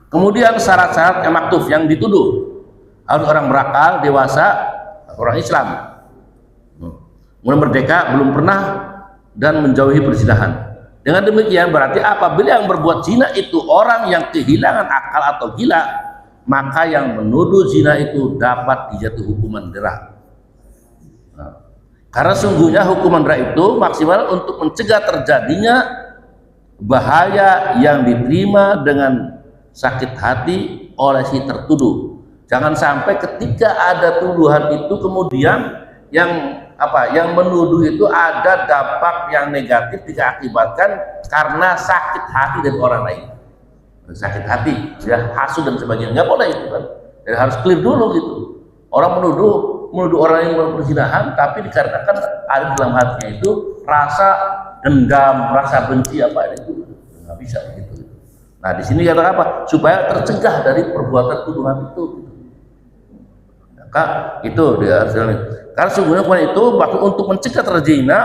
Kemudian syarat-syarat yang maktuf, yang dituduh harus orang berakal, dewasa, orang Islam, kemudian merdeka, belum pernah, dan menjauhi perzinahan. Dengan demikian berarti apabila yang berbuat zina itu orang yang kehilangan akal atau gila, maka yang menuduh zina itu dapat dijatuhi hukuman dera. Karena sungguhnya hukuman dera itu maksimal untuk mencegah terjadinya bahaya yang diterima dengan sakit hati oleh si tertuduh. Jangan sampai ketika ada tuduhan itu kemudian yang menuduh itu ada dampak yang negatif diakibatkan karena sakit hati dari orang lain. Sakit hati, ya, hasud dan sebagainya, nggak boleh itu kan. Jadi harus clear dulu gitu. Orang menuduh orang yang berzinahan, tapi dikarenakan ada dalam hatinya itu rasa dendam, rasa benci itu nggak bisa gitu. Nah di sini kata apa? Supaya tercegah dari perbuatan tuduhan itu. Maka itu dia karena sungguhnya itu bahkan untuk mencegah terjadinya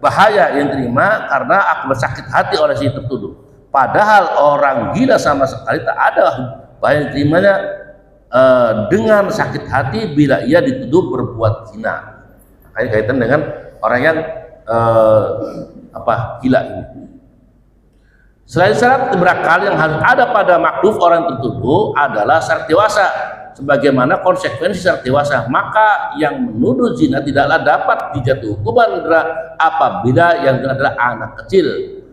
bahaya yang terima karena akibat sakit hati oleh si tertuduh. Padahal orang gila sama sekali tak ada bahaya yang terimanya dengan sakit hati bila ia dituduh berbuat zina. Makanya kaitan dengan orang yang gila ini. Selain syarat berakal yang harus ada pada maktuf orang tertuduh adalah syarat dewasa. Sebagaimana konsekuensi syarat dewasa, maka yang menuduh zina tidaklah dapat dijatuhi hukuman dera apabila yang adalah anak kecil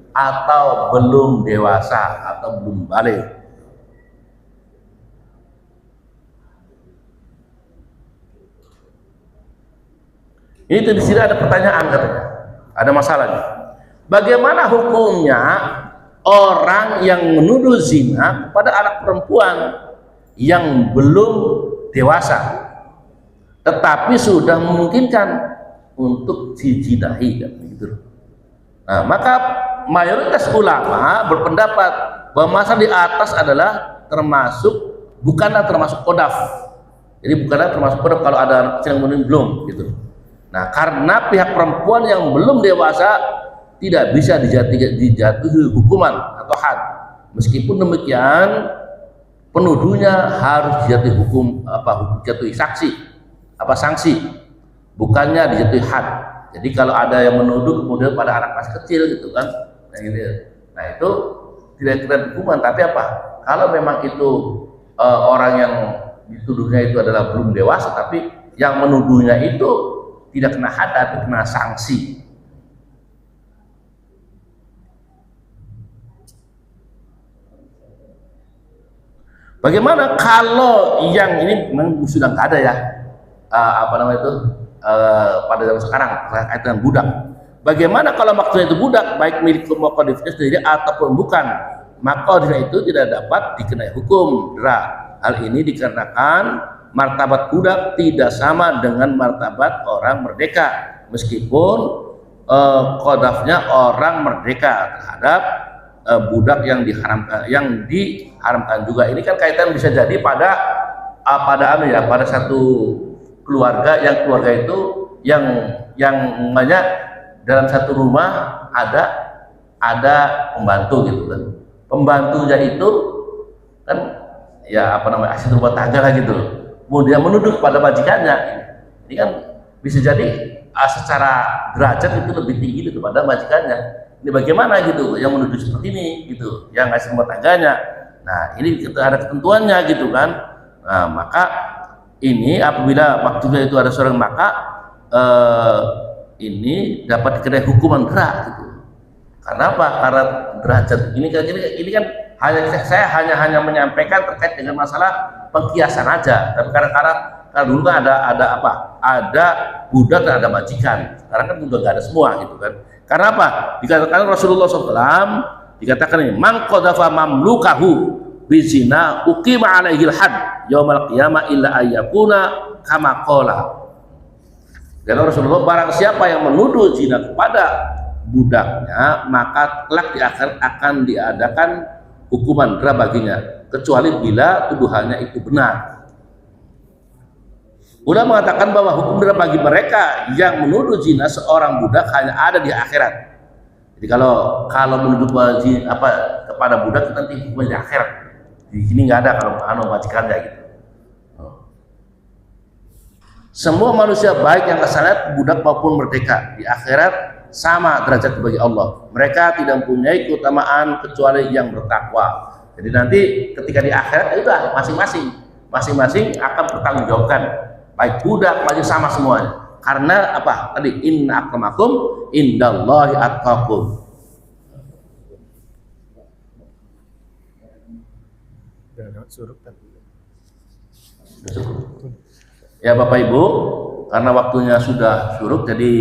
atau belum dewasa atau belum balik. Ini di sini ada pertanyaan katanya, ada masalahnya. Bagaimana hukumnya orang yang menuduh zina kepada anak perempuan yang belum dewasa tetapi sudah memungkinkan untuk dijinahi gitu. Nah, maka mayoritas ulama berpendapat bahwa masa di atas adalah bukanlah termasuk kodaf. Jadi bukanlah termasuk kodaf kalau ada anak kecil yang belum gitu. Nah, karena pihak perempuan yang belum dewasa tidak bisa dijatuhi hukuman atau had. Meskipun demikian, penuduhnya harus dijatuhi dijatuhi sanksi, bukannya dijatuhi had. Jadi kalau ada yang menuduh kemudian pada anak masih kecil gitu kan, nah itu tidak kena hukuman. Tapi kalau memang itu orang yang dituduhnya itu adalah belum dewasa, tapi yang menuduhnya itu tidak kena had tapi kena sanksi. Bagaimana kalau yang ini memang sudah nggak ada ya, pada zaman sekarang kaitan dengan budak. Bagaimana kalau maksudnya itu budak, baik milik muqaddifnya sendiri ataupun bukan, maka dia itu tidak dapat dikenai hukum dera. Hal ini dikarenakan martabat budak tidak sama dengan martabat orang merdeka, meskipun qadafnya orang merdeka terhadap budak yang diharamkan juga. Ini kan kaitan bisa jadi pada satu keluarga itu yang namanya dalam satu rumah ada pembantu gitu kan. Pembantunya itu kan asisten rumah tangga lah gitu. Kemudian menuduh kepada majikannya. Ini kan bisa jadi secara derajat itu lebih tinggi daripada majikannya. Ini bagaimana gitu yang menuduh seperti ini gitu, yang ngasih rumah tangganya. Nah ini ada ketentuannya gitu kan. Nah maka ini apabila maksudnya itu ada seorang, maka ini dapat dikenai hukuman dera gitu. Karena apa? Karena derajat ini kan saya hanya menyampaikan terkait dengan masalah pengkiasan aja. Tapi karena Karena dulu kan ada apa? Ada budak dan ada majikan. Sekarang kan udah nggak ada semua gitu kan. Karena apa? Dikatakan Rasulullah SAW, dikatakan ini, man qadhafa mamlukahu bizina uqima alaihil had yaumal qiyamah illa ayyakuna kama qala. Dan Rasulullah, barang siapa yang menuduh zina kepada budaknya, maka kelak di akhirat akan diadakan hukuman berat baginya, kecuali bila tuduhannya itu benar. Udah mengatakan bahwa hukum berat bagi mereka yang menuduh zina seorang budak hanya ada di akhirat. Jadi kalau menuduh kepada budak nanti hukumnya di akhirat. Di sini nggak ada kalau majikannya gitu. Semua manusia baik yang kesalahan budak maupun merdeka di akhirat sama derajat bagi Allah. Mereka tidak mempunyai keutamaan kecuali yang bertakwa. Jadi nanti ketika di akhirat itu masing-masing akan bertanggungjawabkan, baik budak masih sama semuanya. Karena apa? Tadi inna akramakum indallahi atqakum. Ya Bapak Ibu, karena waktunya sudah surut, jadi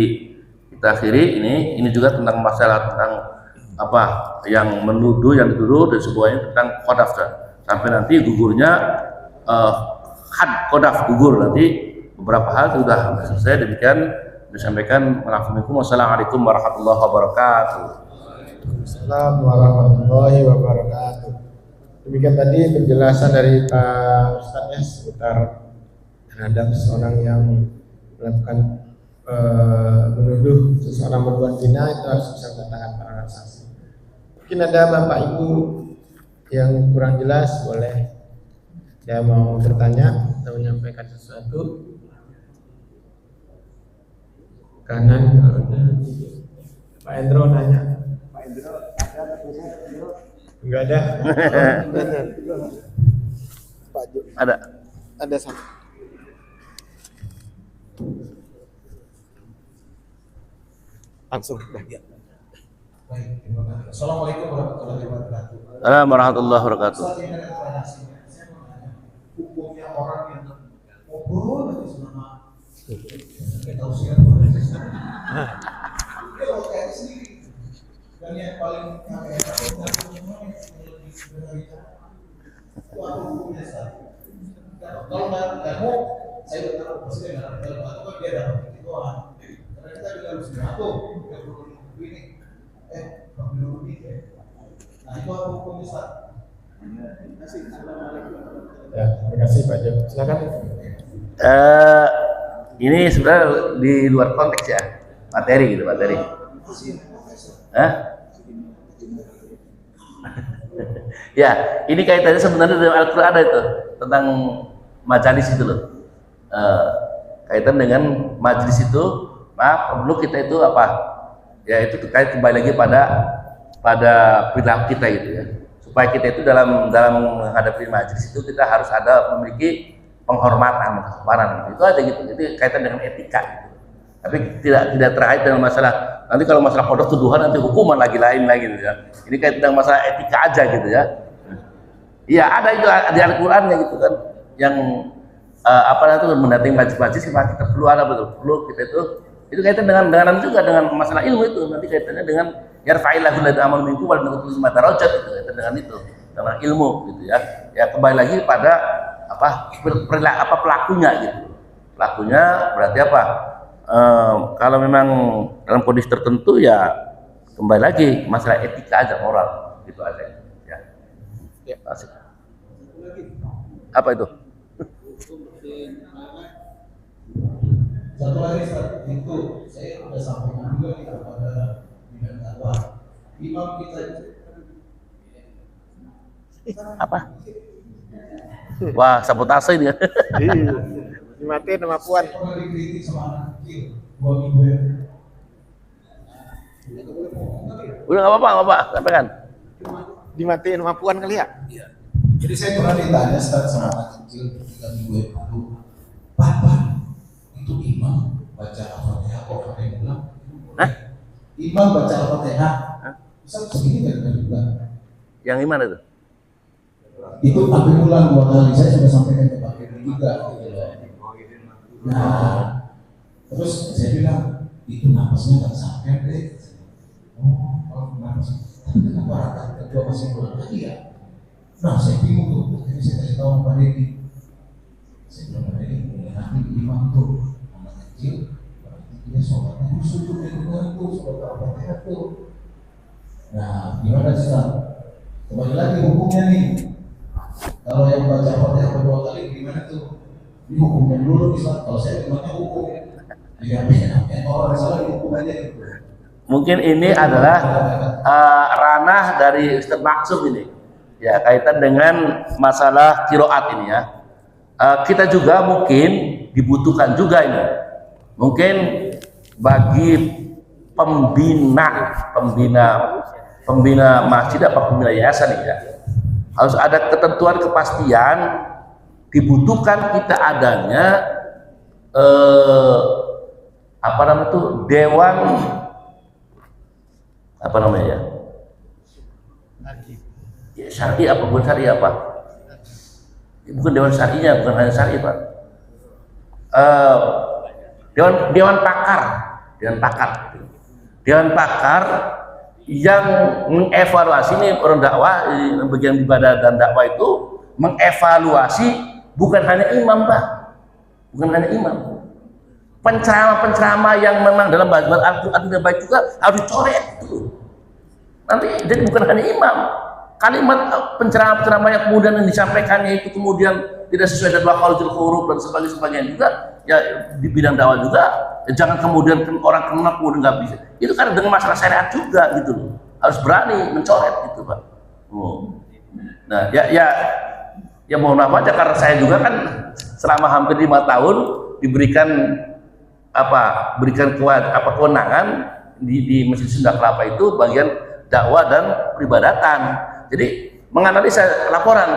kita akhiri ini juga tentang masalah tentang apa yang menuduh, yang dituduh dan semuanya tentang qadhaf, sampai nanti gugurnya had qadhaf gugur, nanti beberapa hal sudah selesai. Demikian disampaikan. Wassalamualaikum warahmatullahi wabarakatuh. Assalamualaikum warahmatullahi wabarakatuh. Demikian tadi penjelasan dari Pak Ustadz ya seputar terhadap seorang yang melakukan menuduh seseorang berbuat zina, itu harus bisa mendatangkan para saksi. Mungkin ada Bapak Ibu yang kurang jelas, boleh dia mau bertanya atau menyampaikan sesuatu. Kanan kalau ada. Pak Endro nanya. Pak Endro ada tulisan? Enggak ada. Ada satu. Langsung dah. Baik, terima kasih. Assalamualaikum warahmatullahi wabarakatuh. Assalamualaikum warahmatullahi wabarakatuh. Hukumnya orang yang ngobrol aja selama kita usia kalau kayak sendiri dan yang paling kayak kalau nggak mau saya udah tahu pasti nggak tahu dia dapat itu doang. Karena kita bilang sesuatu ini nah itu apa hukum Ustaz? Ya, terima kasih Pak Jo. Silakan. Ini sebenarnya di luar konteks ya, materi. Ya, ini kaitannya sebenarnya dengan Al-Quran itu tentang majelis itu loh. Kaitan dengan majelis itu, perlu kita itu apa? Ya itu terkait kembali lagi pada perilaku kita gitu ya. Supaya kita itu dalam menghadapi majelis itu kita harus memiliki penghormatan, kesopanan. Itu aja gitu. Jadi kaitan dengan etika. Gitu. Tapi tidak terkait dengan masalah. Nanti kalau masalah kodok tuduhan nanti hukuman lain lagi gitu ya. Ini kaitan dengan masalah etika aja gitu ya. Iya ada itu di Al-Qur'annya gitu kan. Yang mendatangi majelis kita perlu ada perlu kita itu kaitan dengan juga dengan masalah ilmu itu. Nanti kaitannya dengan yarfa'illahu ladzi amal minkum wal nuqul madarajat itu kaitan dengan itu, dengan ilmu gitu ya. Ya kembali lagi pada pelakunya gitu. Pelakunya berarti apa? Kalau memang dalam kondisi tertentu ya kembali lagi masalah etika aja, moral gitu aja ya. Ya. Asik. Apa itu? Satu lagi itu saya sudah sampaikan juga kepada bidang dakwah. Imam kita apa? Wah, sabotase dia. Dimatiin sama Puan. Pernah dikritik sama anak kecil 2 minggu ya. Udah nggak apa-apa, sampaikan. Dimatiin sama Puan kali ya? Iya. Jadi saya pernah ditanya sama anak kecil 3 minggu yang lalu, Papa, itu imam baca Al-Fatihah kok pakai ulang? Hah? Imam baca Al-Fatihah? Bisa segini nggak juga? Yang gimana tuh? Itu pakai ulang 2 kali. Saya sudah sampaikan ke Pak Kiri juga. Nah, terus saya bilang itu napasnya nggak sampai deh. Oh, kalau napas, tapi kenapa rata kedua masih kurang lagi ya? Nah, saya bingung tuh. Akhirnya saya kasih tahu Pak Dedi. Saya bilang Pak Dedi, nanti imam tuh anak kecil, berarti dia sholatnya sujud di rumah itu, sholat Al-Fatihah tuh. Nah, gimana sih Pak? Kembali lagi hukumnya nih. Kalau yang baca Al-Fatihah kedua kali gimana tuh? Ini hukumnya dulu bisa. Kalau saya gimana hukum? Yang orang salah dihukum aja gitu. Mungkin ini adalah ranah dari Ustaz Maksum ini, ya, kaitan dengan masalah qiraat ini ya. Kita juga mungkin dibutuhkan juga ini, mungkin bagi pembina masjid atau pembina yayasan ini ya, harus ada ketentuan kepastian, dibutuhkan kita adanya apa namanya itu dewan apa namanya ya syar'i apa bukan syar'i apa bukan dewan syar'inya, bukan hanya syar'i Pak, dewan pakar yang mengevaluasi ini orang dakwah, bagian ibadah dan dakwah itu mengevaluasi bukan hanya imam Pak, bukan hanya imam, penceramah yang memang dalam bahasa Al-Quran tidak baik juga harus dicoret itu. Nanti jadi bukan hanya imam, kalimat penceramah yang kemudian yang disampaikannya itu kemudian tidak sesuai dengan qaulul huruf dan sebagainya juga ya, di bidang dakwah juga ya, jangan kemudian orang kenal kemudian nggak bisa, itu kan dengan masalah syariat juga gitu loh, harus berani mencoret gitu Pak. Nah ya mohon maaf aja karena saya juga kan selama hampir 5 tahun diberikan kewenangan di Masjid Sunda Kelapa itu bagian dakwah dan peribadatan. Jadi menganalisa laporan.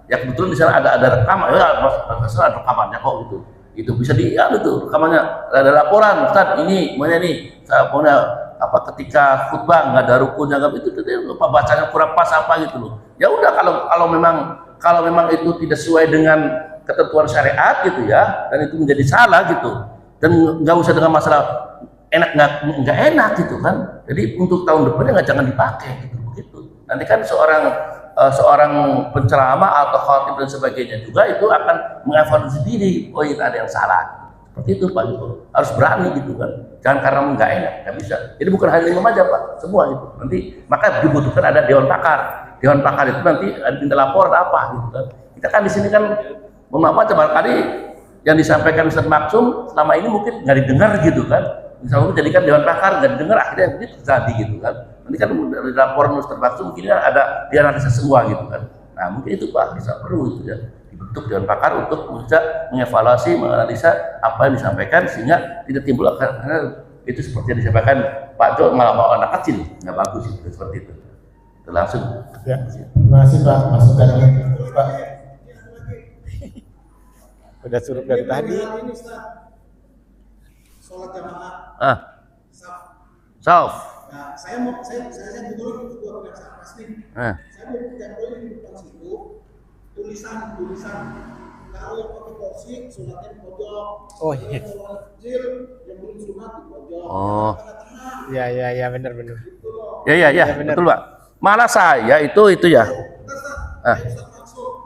Ya kebetulan di sana ada rekaman, ya ada rekamannya kok gitu. Itu bisa itu rekamannya, ada laporan, Ustaz ini mana nih, pokoknya ketika khutbah nggak ada rukunnya itu bacanya kurang pas gitu loh. Ya udah kalau memang itu tidak sesuai dengan ketentuan syariat gitu ya, dan itu menjadi salah gitu. Dan nggak usah dengan masalah enak nggak enak gitu kan. Jadi untuk tahun depannya jangan dipakai gitu. Nanti kan seorang penceramah atau khatib dan sebagainya juga itu akan mengevaluasi diri, oh ini ada yang salah. Seperti itu Pak gitu. Harus berani gitu kan. Jangan karena nggak enak, nggak bisa. Jadi bukan hanya imam aja Pak, semua gitu. Nanti maka dibutuhkan ada dewan pakar. Dewan pakar itu nanti ada laporan apa gitu kan. Kita kan di sini kan barangkali yang disampaikan Ustaz Maksum selama ini mungkin nggak didengar gitu kan. Misalnya jadikan dewan pakar nggak didengar, akhirnya ini terjadi gitu kan. Nanti kan dari laporan Ustaz Maksum mungkin ada dianalisa semua gitu kan. Nah mungkin itu Pak bisa perlu itu ya, dibentuk dewan pakar untuk bisa mengevaluasi, menganalisa apa yang disampaikan sehingga tidak timbul karena itu seperti yang disampaikan Pak Jo malah mau anak kecil, nggak bagus itu seperti itu. Langsung. Ya, terima kasih Pak masukannya Pak. Udah suruh dari tadi. Sholat jamaah. Sauf. Nah, saya dulu ketua pegang Satpas nih. Saya mau tempel di depan situ tulisan kalau yang pakai kursi sholatnya di pojok. Oh iya. Sholat kecil yang belum sunat di pojok. Oh. Ya benar. Ya betul Pak. Malah saya itu ya.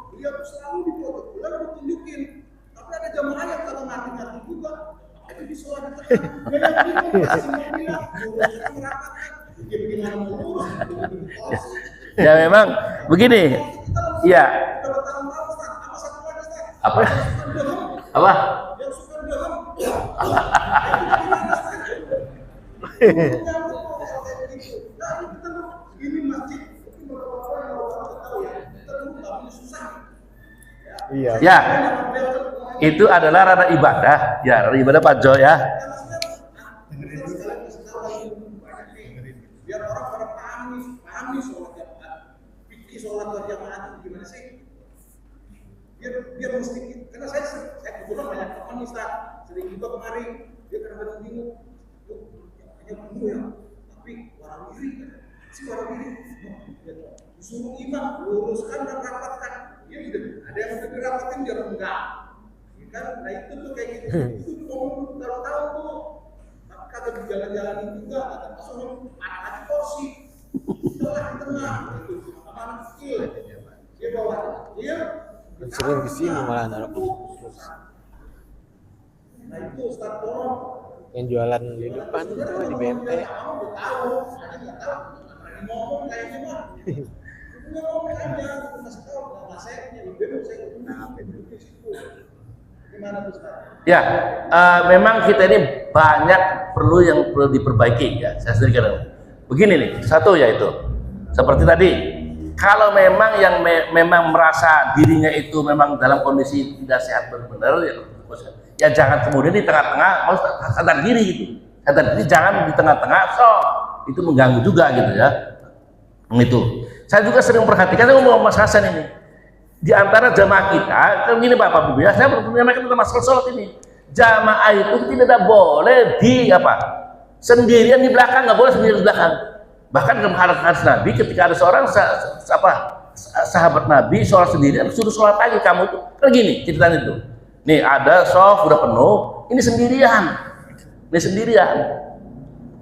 Beliau tuh selalu di pojok. Beliau udah tunjukin. Tapi ada jamaah yang kalau ngerti juga itu di sholat di tengah. Ya memang begini. Iya. Apa? Iya. Ya. Itu adalah ranah ibadah. Ya, ranah ibadah Pak Jo ya. Biar orang pada pahami sholat jamaah, fikih sholat berjamaah itu gimana sih? Biar mesti, karena saya kebetulan banyak teman nih Ustaz, sering juga kemari dia kadang-kadang bingung, hanya penuh ya, tapi warawiri kan, disuruh imam luruskan dan rapatkan, ya gitu, ada yang udah dirapatin dia enggak, kan, nah itu tuh kayak gitu. Itu ngomong tahu-tahu tuh, tapi kagak dijalan-jalanin juga, kata pas orang anak lagi kursi, itulah di tengah, itu anak kecil, dia bawa kecil, sering kesini malah naruh. nah itu Ustaz tolong. Yang jualan di depan itu di BMT. Kamu tahu, ada nggak tahu, ngomong kayaknya mah, itu ngomong aja, aku kasih tahu, nama saya punya ibu, saya punya gimana tuh Ustaz? Ya, memang kita ini banyak yang perlu diperbaiki ya. Saya sendiri kadang begini nih, satu yaitu seperti tadi, kalau memang yang memang merasa dirinya itu memang dalam kondisi tidak sehat benar-benar ya jangan kemudian di tengah-tengah mau sadar diri gitu. Sadar diri jangan di tengah-tengah, itu mengganggu juga gitu ya. Itu. Saya juga sering perhatikan, saya ngomong Mas Hasan ini. Di antara jamaah kita, begini Bapak Ibu ya, saya menyampaikan tentang masalah sholat ini. Jamaah itu tidak boleh sendirian di belakang, nggak boleh sendirian di belakang. Bahkan dalam hadis Nabi, ketika ada seorang sahabat Nabi sholat sendirian, suruh sholat lagi kamu tuh. Kan gini ceritanya itu. Nih ada soft udah penuh, ini sendirian.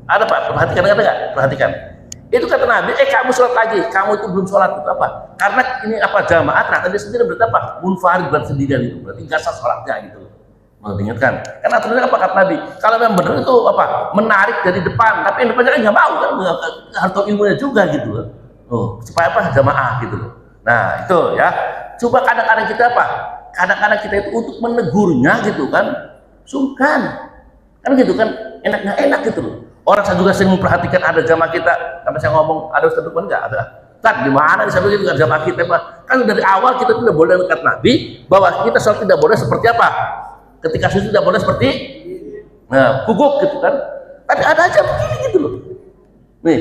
Ada Pak, perhatikan ada nggak? Perhatikan. Itu kata Nabi, kamu sholat lagi, kamu itu belum sholat, itu apa? Karena ini apa jamaah, ternyata dia sendiri berarti apa? Munfarid, berarti sendirian itu, berarti nggak sah sholatnya gitu. Mau diingatkan? Karena aturannya apa kata Nabi? Kalau memang benar itu apa? Menarik dari depan, tapi yang depannya kan nggak mau kan? Harus tahu ilmunya juga gitu. Supaya apa? Jamaah gitu loh. Nah itu ya. Coba kadang-kadang kita apa? Kadang-kadang kita itu untuk menegurnya gitu kan, sungkan, kan gitu kan, enak nggak enak gitu loh. Orang saya juga sering memperhatikan ada jamaah kita, sampai saya ngomong ada Ustaz Lukman nggak ada. Ustaz di mana di sana juga jamaah kita Pak? Kan dari awal kita tidak boleh dekat Nabi bahwa kita sholat tidak boleh seperti apa? Ketika sujud tidak boleh seperti guguk gitu kan. Tapi ada aja begini gitu loh. Nih,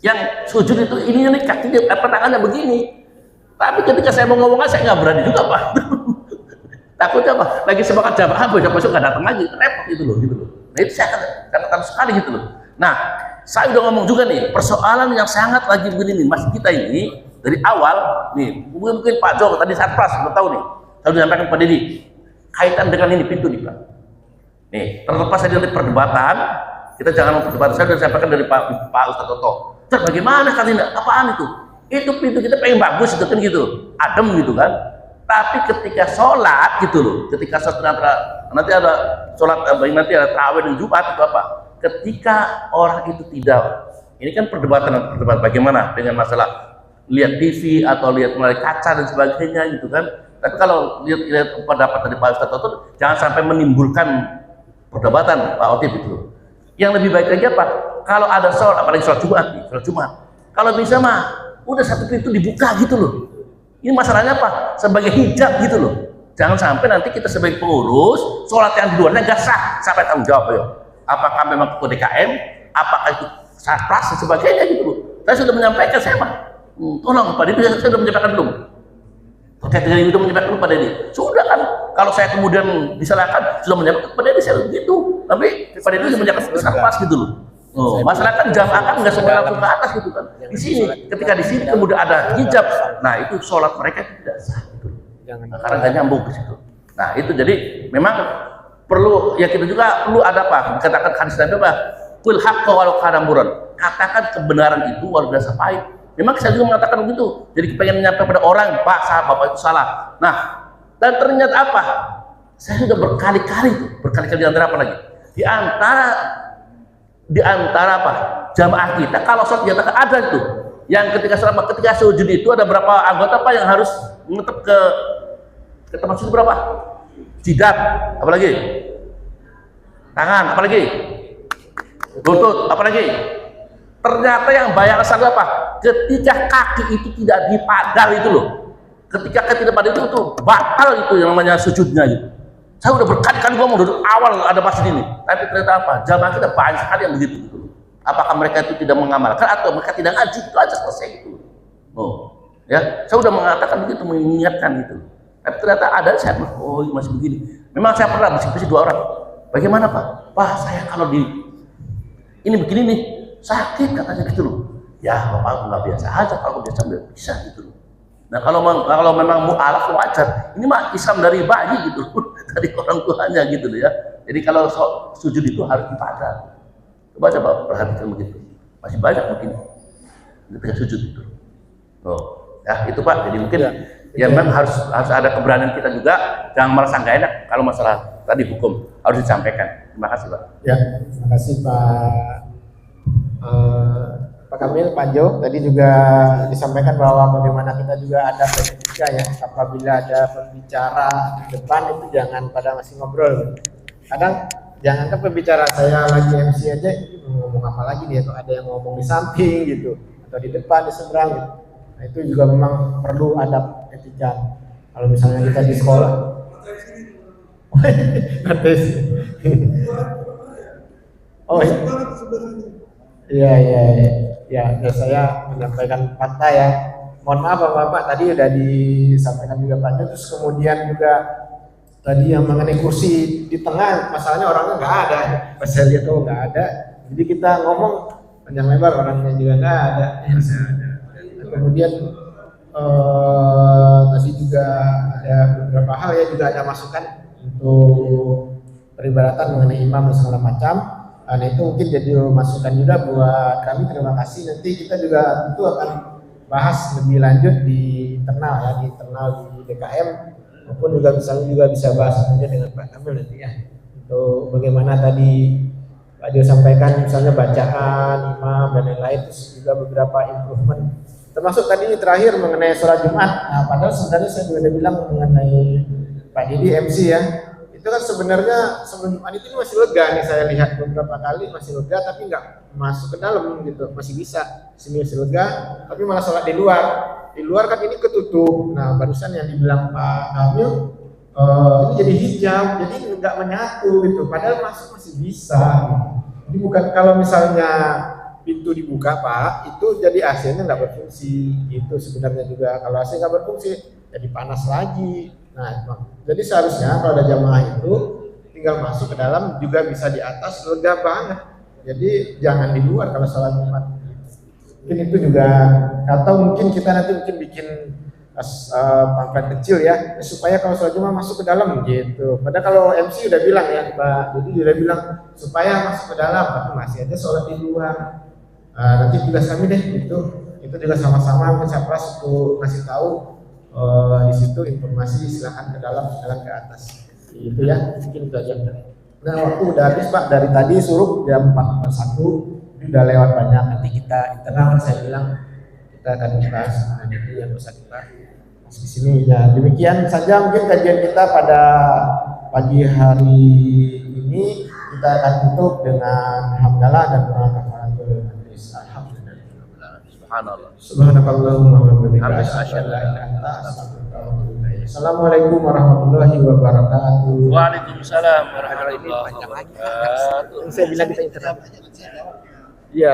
yang sujud itu ininya nih kakinya tangannya begini. Tapi ketika saya mau ngomong saya nggak berani juga Pak. Takutnya apa? Lagi semangat jamaah besok nggak datang lagi, repot gitu loh. Nah itu saya katakan sekali gitu loh. Nah saya udah ngomong juga nih persoalan yang sangat lagi begini nih masjid kita ini dari awal nih mungkin Pak Joko tadi Satpras udah tahu nih, saya udah sampaikan Pak Dedi kaitan dengan ini pintu nih Pak. Nih terlepas dari perdebatan kita jangan perdebatan, saya udah sampaikan dari Pak Ustadz Toto. Ustadz bagaimana kalian? Apaan itu? Itu pintu kita pengen bagus itu kan gitu, adem gitu kan. Tapi ketika sholat gitu loh, ketika sholat nanti ada sholat nanti ada tarawih dan Jumat itu apa? Ketika orang itu tidak, ini kan perdebatan bagaimana dengan masalah lihat TV atau lihat melalui kaca dan sebagainya gitu kan. Tapi kalau lihat pendapat dari Pak Ustadz itu jangan sampai menimbulkan perdebatan Pak Otip itu. Yang lebih baik lagi apa? Kalau ada sholat, apalagi sholat Jumat, kalau bisa mah udah satu pintu dibuka gitu loh. Ini masalahnya apa? Sebagai hijab gitu loh. Jangan sampai nanti kita sebagai pengurus sholat yang di luarnya nggak sah, sampai tanggung jawab ya. Apakah memang ketua DKM, apakah itu Satpras dan sebagainya gitu loh. Saya sudah menyampaikan saya mah. Tolong Pak Dedi, saya sudah menyampaikan belum? Terkait dengan itu menyampaikan belum Pak Dedi? Sudah kan? Kalau saya kemudian disalahkan sudah menyampaikan Pak Dedi saya begitu. Tapi Pak Dedi sudah menyampaikan Satpras gitu loh. Masalah kan jamaah kan nggak semua langsung ke atas gitu kan. Di sini, ketika di sini kemudian ada hijab, nah itu sholat mereka tidak sah gitu. Nah, karena nggak nyambung ke situ. Nah itu jadi memang perlu ya kita juga perlu ada apa? Dikatakan hadis Nabi apa? Qul haqqa walau kana murran. Katakan kebenaran itu walau berasa pahit. Memang saya juga mengatakan begitu. Jadi pengen menyampaikan pada orang, Pak, Bapak itu salah. Nah dan ternyata apa? Saya sudah berkali-kali di antara apa lagi? Di antara apa jamaah kita kalau sholat dinyatakan ada itu yang ketika sujud itu ada berapa anggota Pak yang harus menetap ke tempat sujud berapa? Jidat, apalagi tangan, apalagi lutut, apalagi ternyata yang bayar asal apa? Ketika kaki itu tidak dipagar itu loh, ketika kaki tidak dipagar itu tuh batal itu yang namanya sujudnya gitu. Saya udah berkali-kali ngomong dari awal ada masjid ini, tapi ternyata apa? Jamaah kita banyak sekali yang begitu gitu. Apakah mereka itu tidak mengamalkan atau mereka tidak ngaji? Itu aja selesai gitu. Ya, saya udah mengatakan begitu, mengingatkan gitu. Tapi ternyata ada saya, masih begini. Memang saya pernah bisik-bisik 2 orang. Bagaimana Pak? Pak saya kalau ini begini nih sakit katanya gitu loh. Ya Bapak nggak biasa aja, kalau biasa nggak bisa gitu loh. Nah kalau memang mu'alaf wajar, ini mah Islam dari bayi gitu. dari orang tuanya gitu loh ya. Jadi kalau sujud itu harus ibadah. Coba perhatikan begitu. Masih banyak begini ketika sujud itu. Oh, ya itu Pak. Jadi mungkin ya memang harus ada keberanian kita juga. Jangan merasa nggak enak kalau masalah tadi hukum harus disampaikan. Terima kasih Pak. Ya, terima kasih Pak Kamil, Pak Jo. Tadi juga disampaikan bahwa bagaimana kita juga ada etika ya. Apabila ada pembicara di depan itu jangan pada masih ngobrol. Kadang jangan kan pembicara saya lagi MC aja ngomong apa lagi dia tuh, ada yang ngomong di samping gitu atau di depan di seberang gitu. Nah itu juga memang perlu adab etika. Kalau misalnya kita di sekolah oh iya ya saya menyampaikan fakta ya. Mohon maaf Bapak, tadi udah disampaikan juga Pak. Terus kemudian juga tadi yang mengenai kursi di tengah, masalahnya orangnya nggak ada. Pas saya lihat tuh nggak ada. Jadi kita ngomong panjang lebar, orangnya juga nggak ada. Kemudian tadi juga ada beberapa hal ya, juga ada masukan untuk peribadatan mengenai imam dan segala macam. Nah itu mungkin jadi masukan juga buat kami. Terima kasih. Nanti kita juga tentu akan bahas lebih lanjut di internal ya, di DKM, maupun juga misalnya juga bisa bahas saja dengan Pak Kamil nanti ya, untuk bagaimana tadi Pak Jo sampaikan misalnya bacaan imam dan lain-lain, terus juga beberapa improvement, termasuk tadi terakhir mengenai sholat Jumat. Nah, padahal sebenarnya saya juga udah bilang mengenai Pak Didi MC ya, itu kan sebenarnya sebelum Jumat itu masih lega nih, saya lihat beberapa kali masih lega tapi nggak masuk ke dalam gitu, masih bisa sini masih lega, tapi malah sholat di luar kan ini ketutup. Nah barusan yang dibilang Pak Kamil ini jadi hijab, jadi nggak menyatu gitu, padahal masuk masih bisa gitu. Jadi bukan kalau misalnya pintu dibuka Pak, itu jadi AC-nya nggak berfungsi gitu sebenarnya juga. Kalau AC nggak berfungsi jadi panas lagi. Nah jadi seharusnya kalau ada jamaah itu tinggal masuk ke dalam juga bisa di atas, lega banget. Jadi jangan di luar kalau sholat Jumat. Mungkin itu juga, atau mungkin kita nanti mungkin bikin pamflet kecil ya, supaya kalau sholat Jumat masuk ke dalam gitu. Padahal kalau MC udah bilang ya Pak, jadi dia udah bilang supaya masuk ke dalam, tapi masih aja sholat di luar. Nanti tugas kami deh itu juga sama-sama mencapai untuk ngasih tahu di situ informasi, silakan ke dalam, silakan ke atas. Itu ya, mungkin itu aja. Nah waktu udah habis Pak, dari tadi suruh jam 4:41, udah lewat banyak. Nanti kita internal saya bilang kita akan bahas itu yang bisa kita di sini ya. Demikian saja mungkin kajian kita pada pagi hari ini. Kita akan tutup dengan hamdalah dan doa kafaratul majlis. Alhamdulillah. Subhanallah. Subhanakallahumma wa bihamdika asyhadu an la ilaha illa anta astaghfiruka wa atubu ilaik. Assalamualaikum warahmatullahi wabarakatuh. Waalaikumsalam warahmatullahi wabarakatuh. Saya bilang kita internal. Iya.